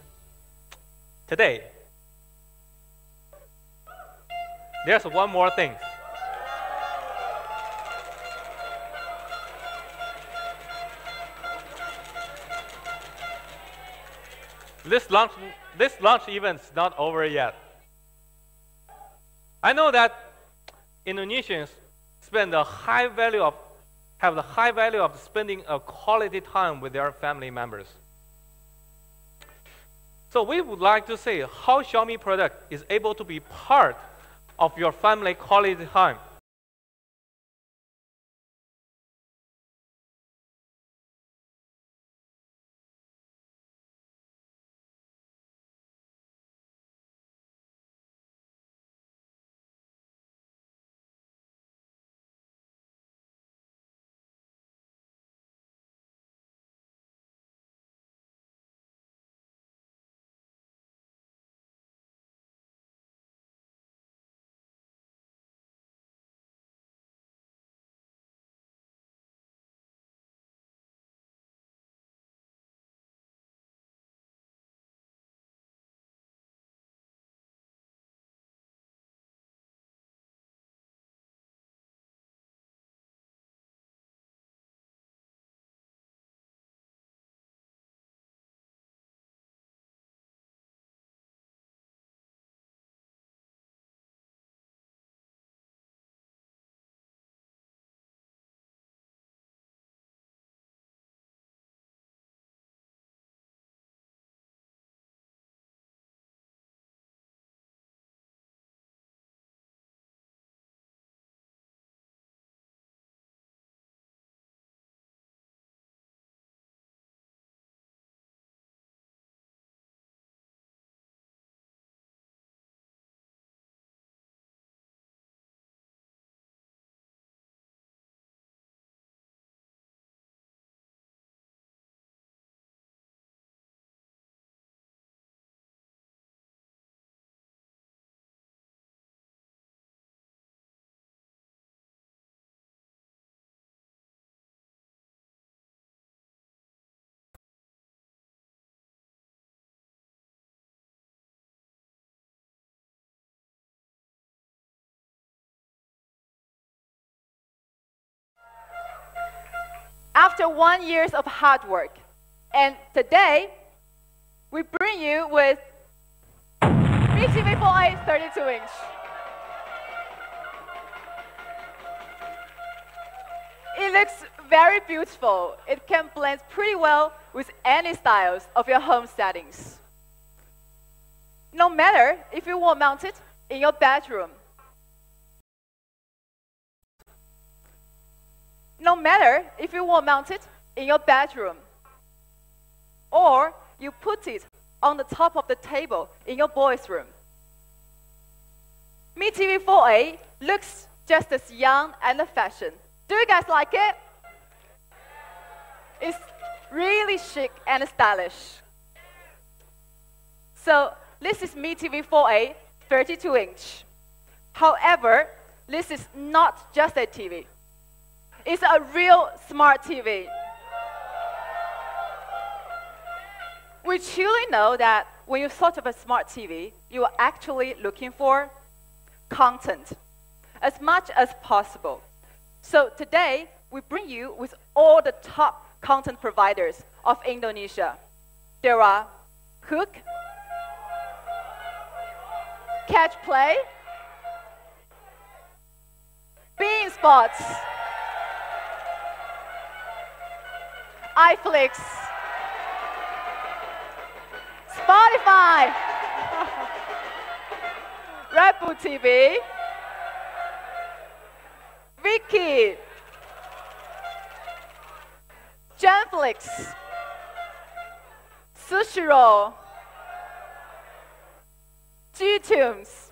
today, there's one more thing. This launch event's not over yet. I know that Indonesians have the high value of spending a quality time with their family members. So we would like to see how Xiaomi product is able to be part of your family quality time. After 1 year of hard work, and today we bring you with Mi TV 4a 32-inch. It looks very beautiful. It can blend pretty well with any styles of your home settings. No matter if you want to mount it in your bedroom, no matter if you want to mount it in your bedroom, or you put it on the top of the table in your boys' room. Mi TV 4a looks just as young and fashion. Do you guys like it? It's really chic and stylish. So this is Mi TV 4a 32-inch. However, this is not just a TV. It's a real smart TV. We truly know that when you thought of a smart TV, you are actually looking for content as much as possible. So today, we bring you with all the top content providers of Indonesia. There are Hook, Catch Play, Bean Spots, iFlix, Spotify, Redmi TV, Viki, Genflix, Sushiro, G-Tunes,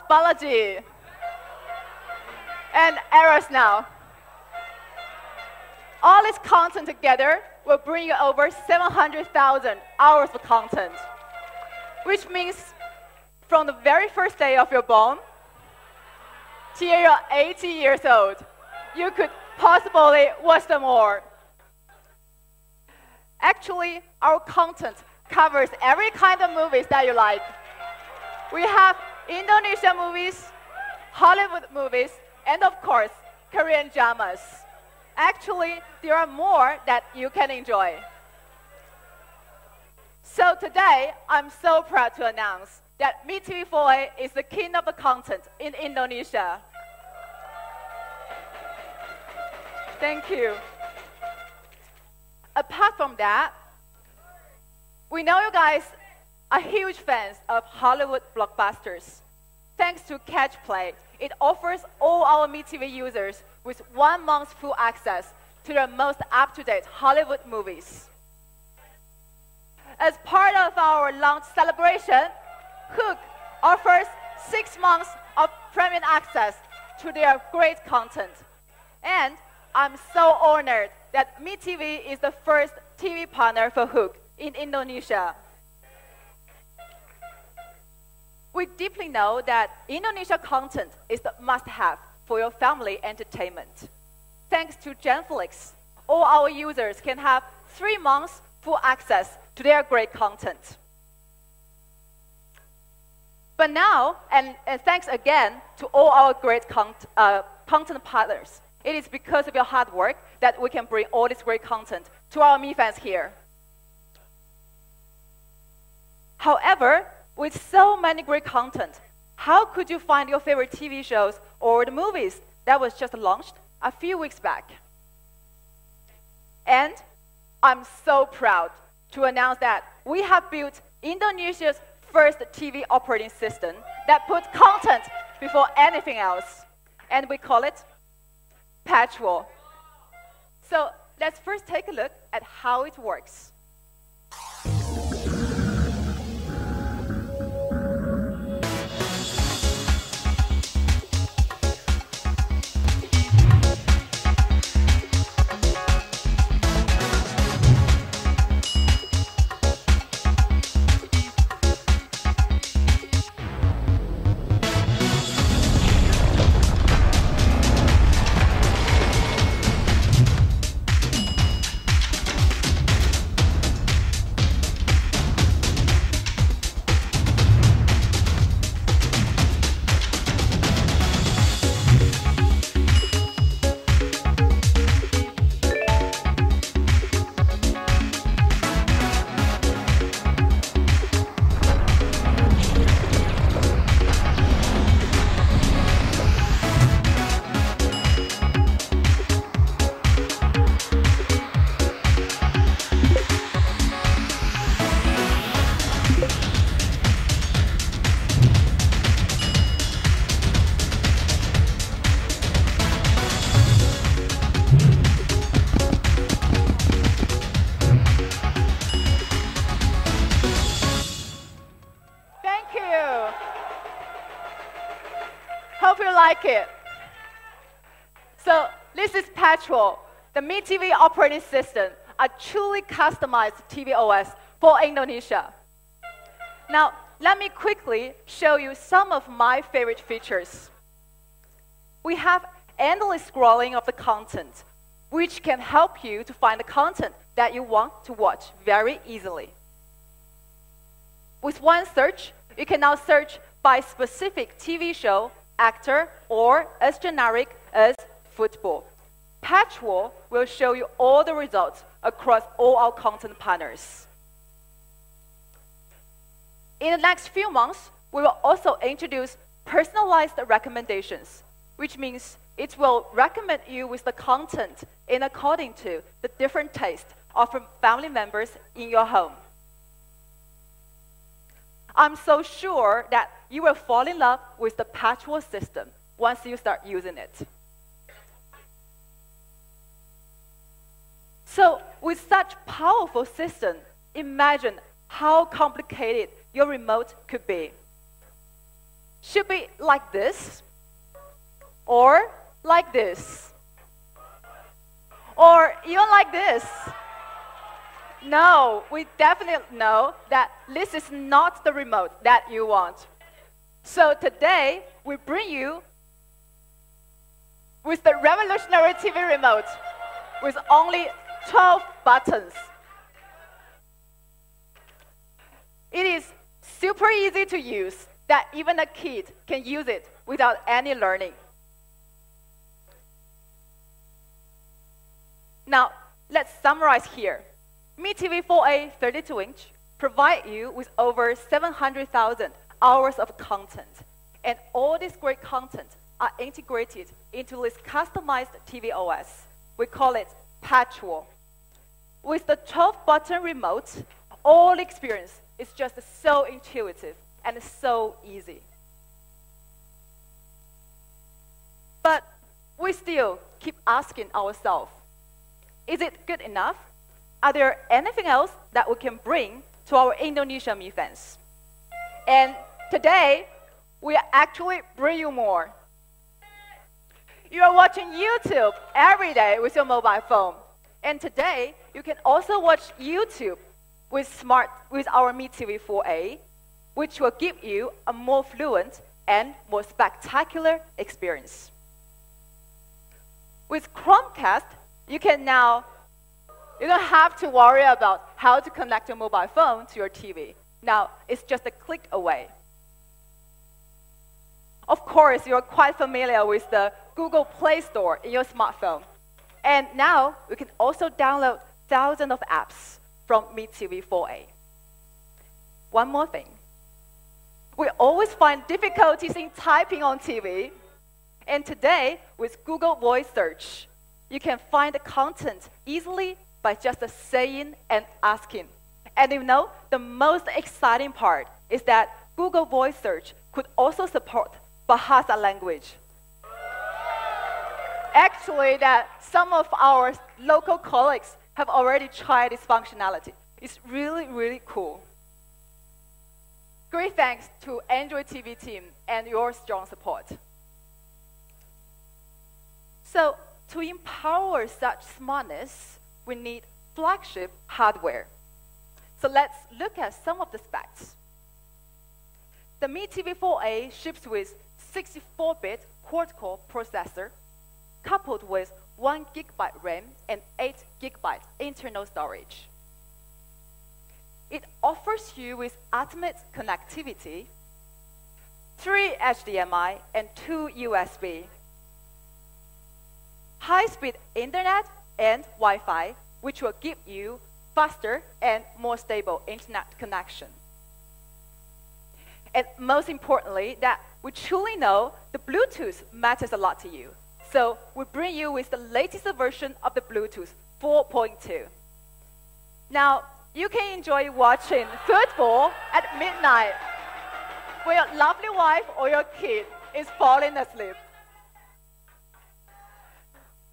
Biology, and Eros now. All this content together will bring you over 700,000 hours of content, which means from the very first day of your born till you're 80 years old, you could possibly watch them all. Actually, our content covers every kind of movies that you like. We have Indonesian movies, Hollywood movies, and of course, Korean dramas. Actually, there are more that you can enjoy. So today, I'm so proud to announce that MeTV4A is the king of the content in Indonesia. Thank you. Apart from that, we know you guys are huge fans of Hollywood blockbusters. Thanks to Catch Play, it offers all our MeTV users with 1 month's full access to the most up-to-date Hollywood movies. As part of our launch celebration, Hook offers 6 months of premium access to their great content. And I'm so honored that MeTV is the first TV partner for Hook in Indonesia. We deeply know that Indonesia content is the must-have for your family entertainment. Thanks to Genflix, all our users can have 3 months full access to their great content. But now, and thanks again to all our great content partners, it is because of your hard work that we can bring all this great content to our Mi fans here. However, with so many great content, how could you find your favorite TV shows or the movies that was just launched a few weeks back? And I'm so proud to announce that we have built Indonesia's first TV operating system that puts content before anything else. And we call it Patchwall. So let's first take a look at how it works. Hope you like it. So this is Patchwall, the MeTV operating system, a truly customized TV OS for Indonesia. Now, let me quickly show you some of my favorite features. We have endless scrolling of the content, which can help you to find the content that you want to watch very easily. With one search, you can now search by specific TV show, actor, or as generic as football. Patchwall will show you all the results across all our content partners. In the next few months, we will also introduce personalized recommendations, which means it will recommend you with the content in according to the different tastes of family members in your home. I'm so sure that you will fall in love with the Patchwall system once you start using it. So with such powerful system, imagine how complicated your remote could be. Should be like this, or like this, or even like this. No, we definitely know that this is not the remote that you want. So today, we bring you with the revolutionary TV remote with only 12 buttons. It is super easy to use that even a kid can use it without any learning. Now, let's summarize here. Mi TV 4A 32-inch provide you with over 700,000 hours of content. And all this great content are integrated into this customized TV OS. We call it Patchwork. With the 12-button remote, all experience is just so intuitive and so easy. But we still keep asking ourselves, is it good enough? Are there anything else that we can bring to our Indonesian Mi fans? And today, we actually bring you more. You are watching YouTube every day with your mobile phone. And today, you can also watch YouTube with our Mi TV 4A, which will give you a more fluent and more spectacular experience. With Chromecast, you don't have to worry about how to connect your mobile phone to your TV. Now, it's just a click away. Of course, you're quite familiar with the Google Play Store in your smartphone. And now, you can also download thousands of apps from Mi TV 4A. One more thing. We always find difficulties in typing on TV. And today, with Google Voice Search, you can find the content easily by just saying and asking. And you know, the most exciting part is that Google Voice Search could also support Bahasa language. Actually, that some of our local colleagues have already tried this functionality. It's really, really cool. Great thanks to Android TV team and your strong support. So, to empower such smartness, we need flagship hardware. So let's look at some of the specs. The Mi TV 4A ships with 64-bit quad-core processor, coupled with 1 GB RAM and 8 GB internal storage. It offers you with ultimate connectivity, 3 HDMI and 2 USB, high-speed internet and Wi-Fi, which will give you faster and more stable internet connection. And most importantly, that we truly know the Bluetooth matters a lot to you. So we bring you with the latest version of the Bluetooth 4.2. Now, you can enjoy watching football at midnight when your lovely wife or your kid is falling asleep.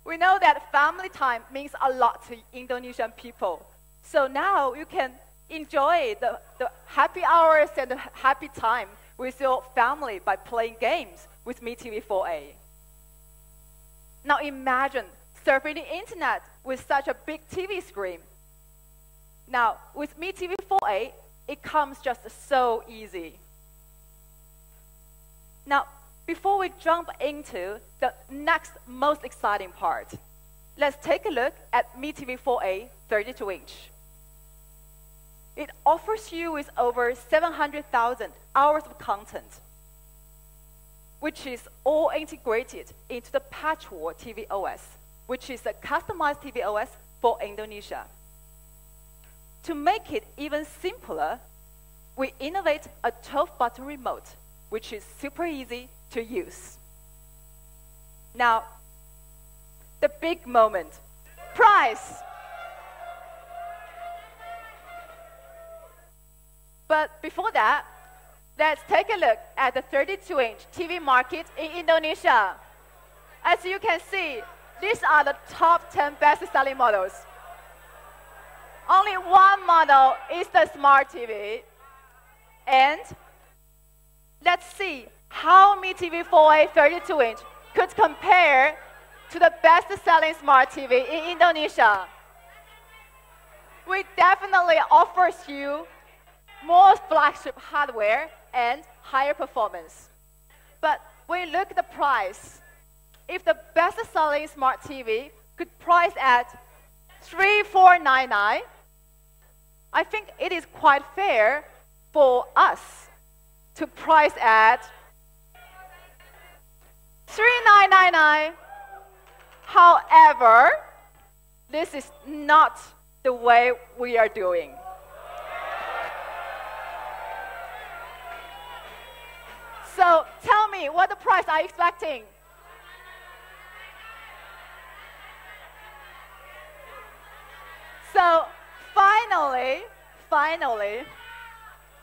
We know that family time means a lot to Indonesian people. So now you can enjoy the happy hours and the happy time with your family by playing games with Mi TV 4A. Now imagine surfing the internet with such a big TV screen. Now, with Mi TV 4A, it comes just so easy. Now, before we jump into the next most exciting part, let's take a look at Mi TV 4A 32-inch. It offers you with over 700,000 hours of content, which is all integrated into the Patchwork TV OS, which is a customized TV OS for Indonesia. To make it even simpler, we innovate a 12-button remote, which is super easy to use. Now, the big moment, price. But before that, let's take a look at the 32-inch TV market in Indonesia. As you can see, these are the top 10 best-selling models. only one model is the smart TV. And let's see how Mi TV 4A 32-inch could compare to the best-selling smart TV in Indonesia. We definitely offers you more flagship hardware and higher performance. But when you look at the price, if the best-selling smart TV could price at 3,499, I think it is quite fair for us to price at 3,999. However, this is not the way we are doing. So tell me, what the price are you expecting? So finally,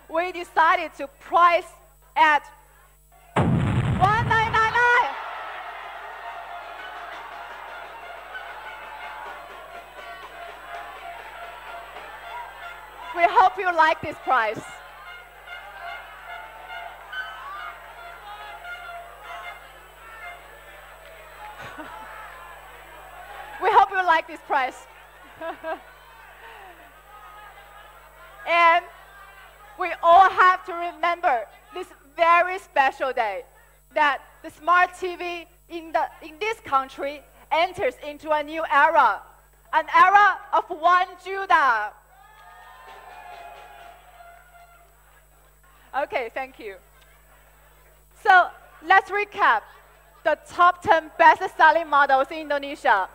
we decided to price at 1,999. We hope you like this price. We hope you like this price. And we all have to remember this very special day, that the smart TV in this country enters into a new era, an era of one Judah. Okay, thank you. So let's recap the top 10 best-selling models in Indonesia.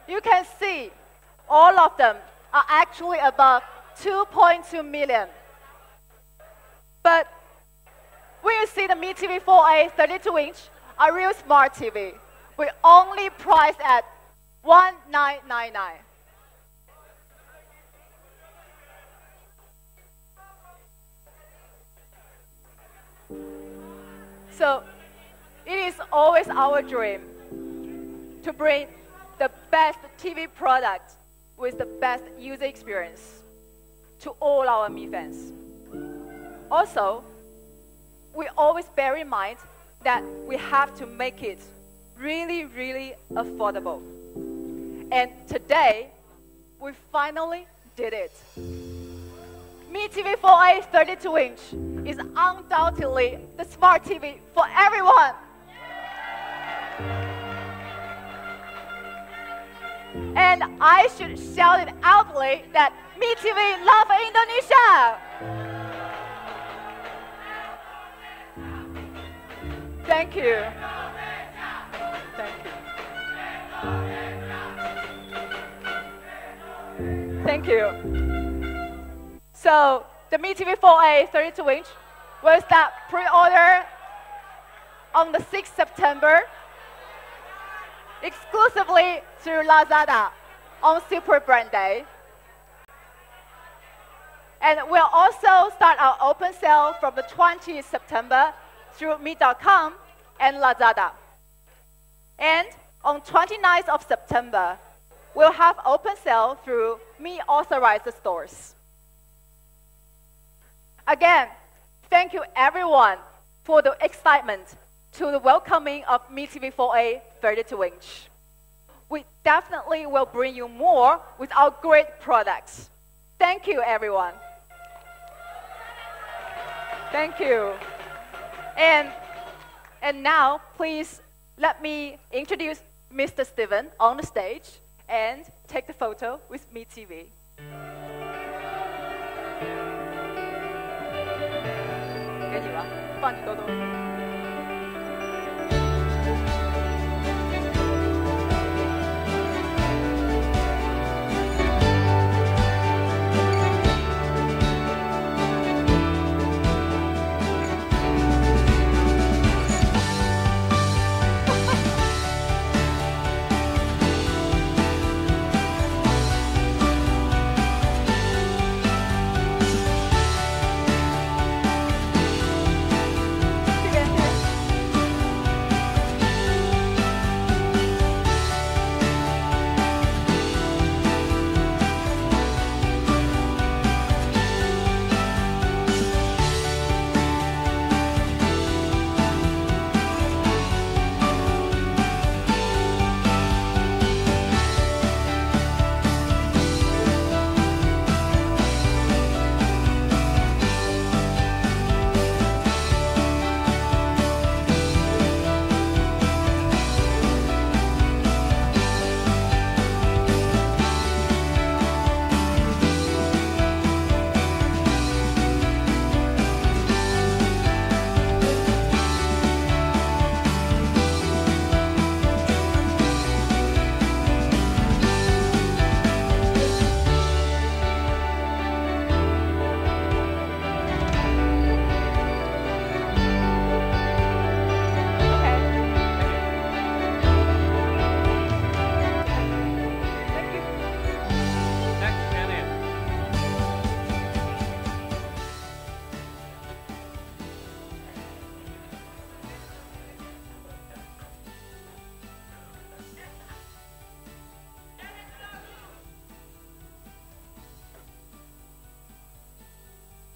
You can see all of them are actually above 2.2 million. But when you see the Mi TV 4A 32-inch, a real smart TV, we only price at 1,999. So it is always our dream to bring the best TV product with the best user experience to all our Mi fans. Also, we always bear in mind that we have to make it really, really affordable. And today, we finally did it. Mi TV 4A 32-inch is undoubtedly the smart TV for everyone. And I should shout it outly that Mi TV love Indonesia. Thank you. Thank you. So the Mi TV 4A 32-inch will start pre-order on the 6th September, exclusively through Lazada on Super Brand Day. And we'll also start our open sale from the 20th September through mi.com and Lazada. And on 29th of September, we'll have open sale through Mi authorized stores. Again, thank you everyone for the excitement to the welcoming of Mi TV 4A 32-inch. We definitely will bring you more with our great products. Thank you, everyone. Thank you. And now, please let me introduce Mr. Steven on the stage and take the photo with Mi TV.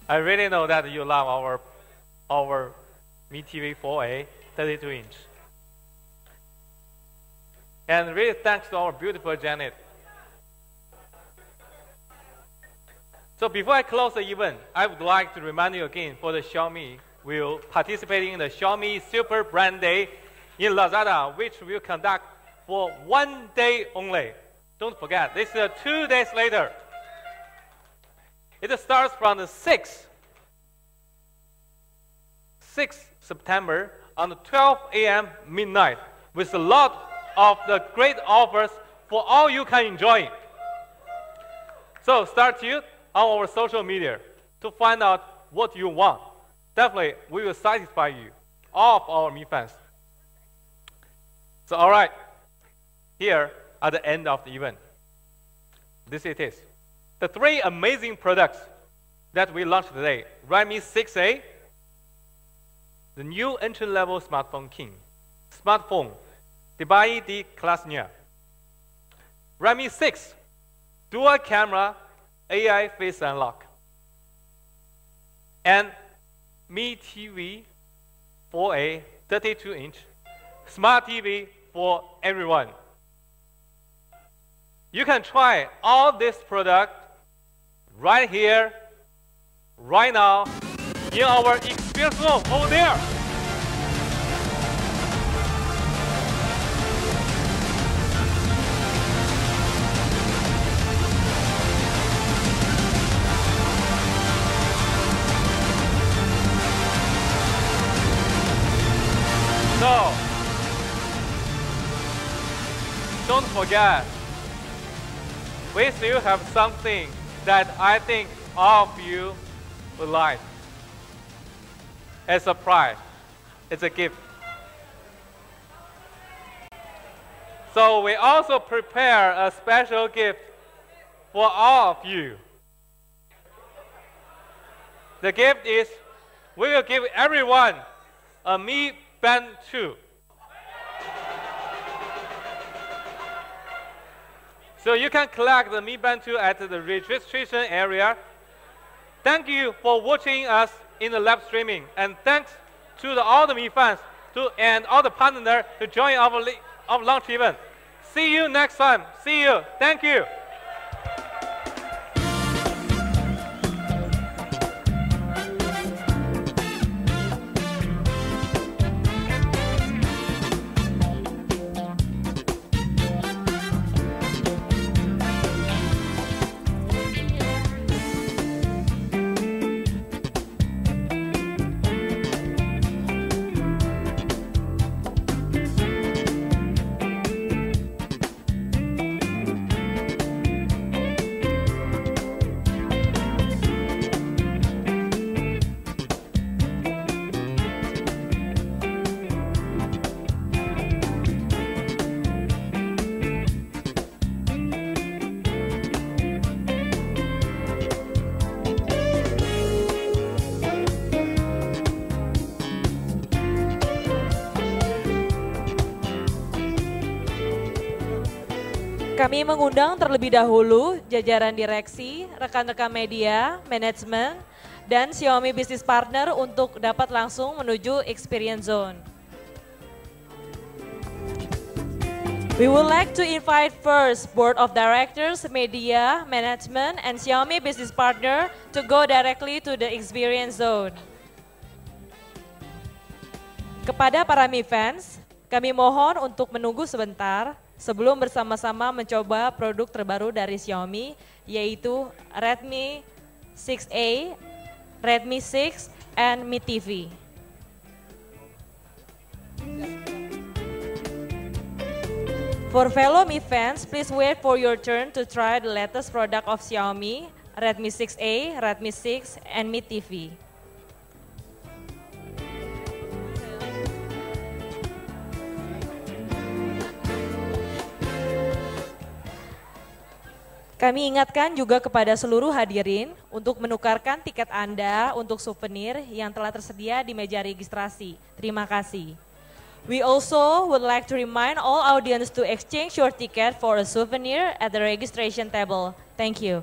I really know that you love our Mi TV 4A 32-inch. And really thanks to our beautiful Janet. So before I close the event, I would like to remind you again for the Xiaomi will participating in the Xiaomi Super Brand Day in Lazada, which will conduct for 1 day only. Don't forget, this is 2 days later. It starts from the 6th September on the 12 a.m. midnight with a lot of the great offers for all you can enjoy. So start tuned on our social media to find out what you want. Definitely, we will satisfy you, all of our Mi fans. So all right, here at the end of the event, this it is. The 3 amazing products that we launched today. Redmi 6A, the new entry-level smartphone king. Smartphone, Debai di kelasnya. Redmi 6, dual camera, AI face unlock. And Mi TV 4A 32-inch, smart TV for everyone. You can try all this product right here, right now, in our experience room over there. So, don't forget, we still have something that I think all of you would like. A surprise. It's a gift. So we also prepare a special gift for all of you. The gift is, we will give everyone a Mi Band 2. So you can collect the Mi Band 2 at the registration area. Thank you for watching us in the live streaming, and thanks to all the Mi fans and all the partners to join our launch event. See you next time. See you. Thank you. Kami mengundang terlebih dahulu jajaran direksi, rekan-rekan media, manajemen, dan Xiaomi Business Partner untuk dapat langsung menuju Experience Zone. We would like to invite first Board of Directors, Media, Management, and Xiaomi Business Partner to go directly to the Experience Zone. Kepada para Mi fans, kami mohon untuk menunggu sebentar sebelum bersama-sama mencoba produk terbaru dari Xiaomi, yaitu Redmi 6A, Redmi 6, and Mi TV. For fellow Mi fans, please wait for your turn to try the latest product of Xiaomi, Redmi 6A, Redmi 6, and Mi TV. Kami ingatkan juga kepada seluruh hadirin untuk menukarkan tiket Anda untuk souvenir yang telah tersedia di meja registrasi. Terima kasih. We also would like to remind all audience to exchange your ticket for a souvenir at the registration table. Thank you.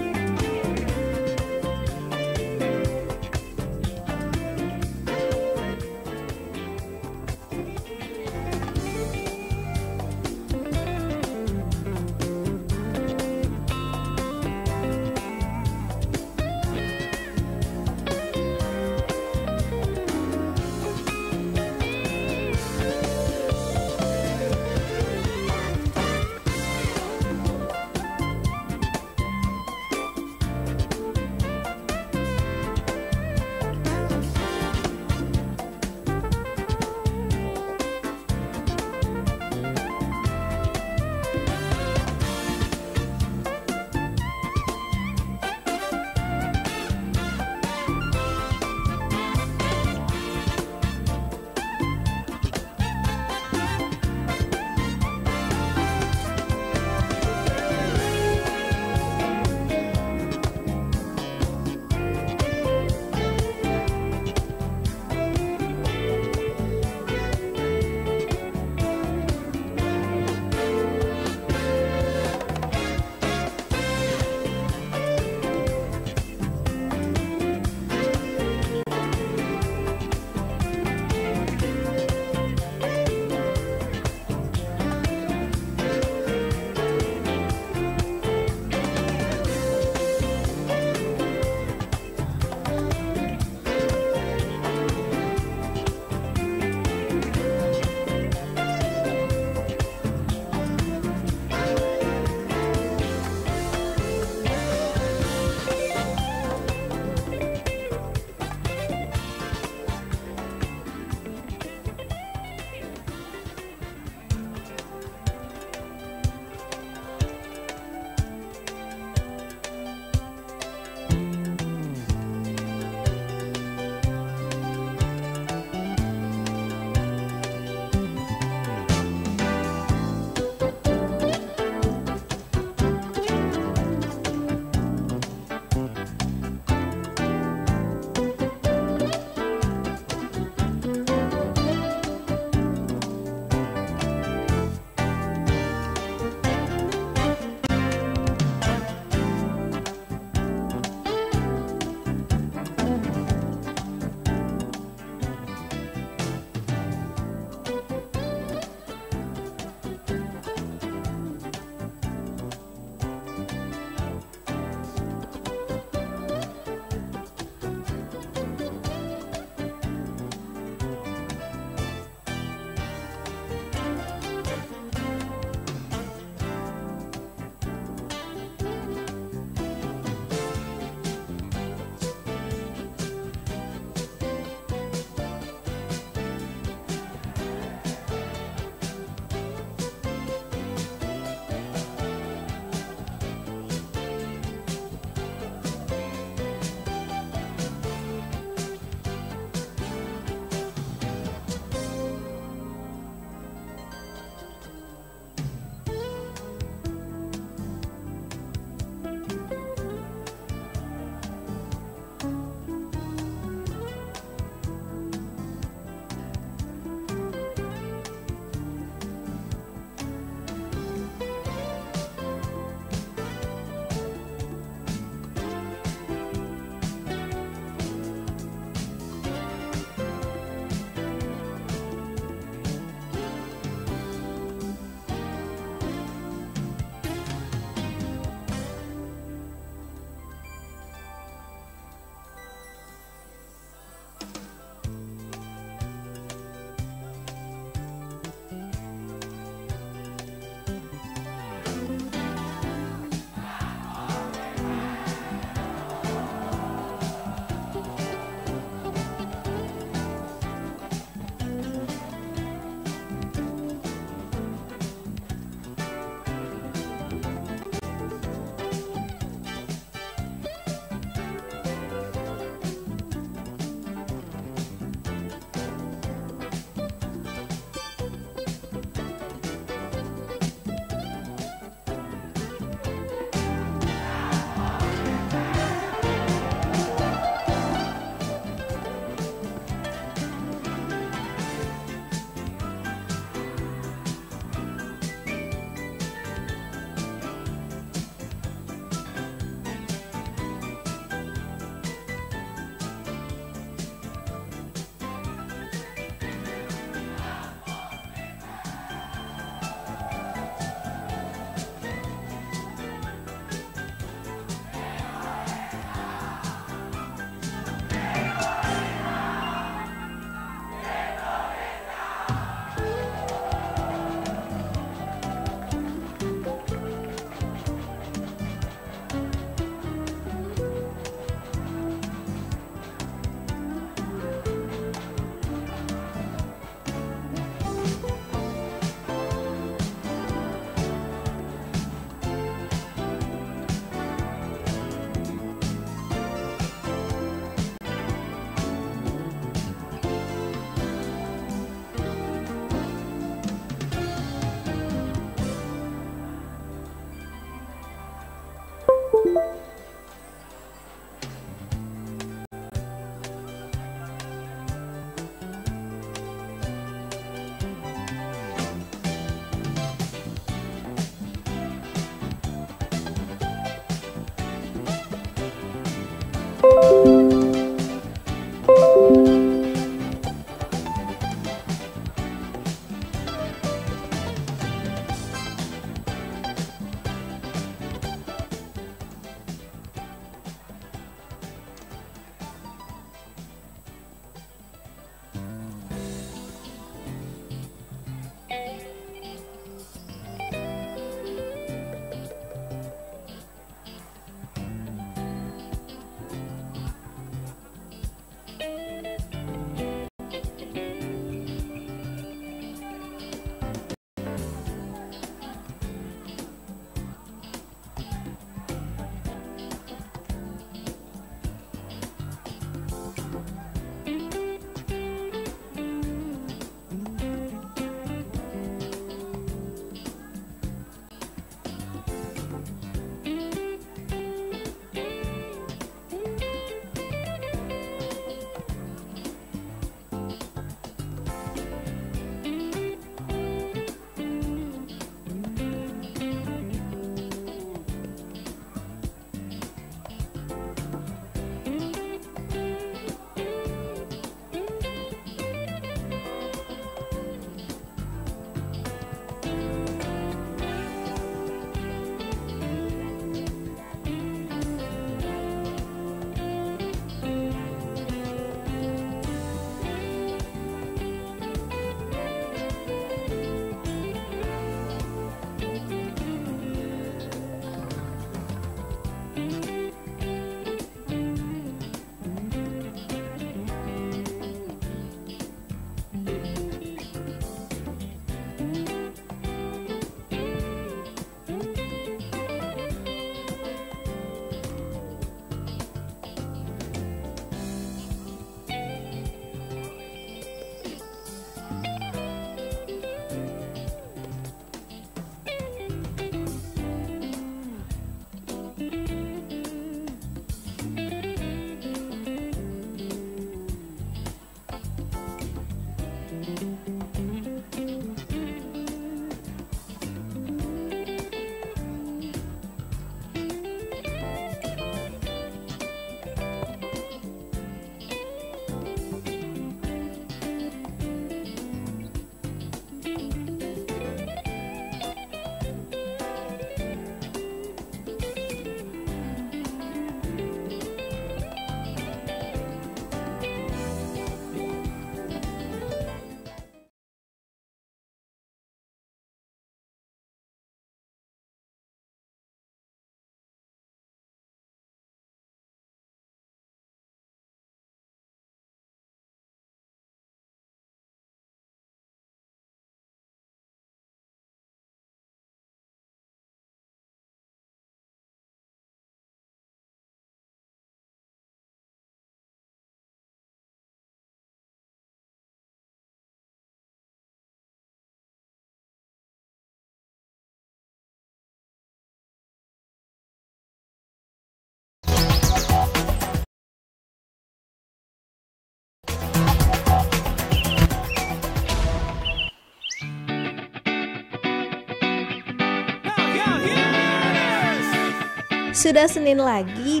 Sudah Senin lagi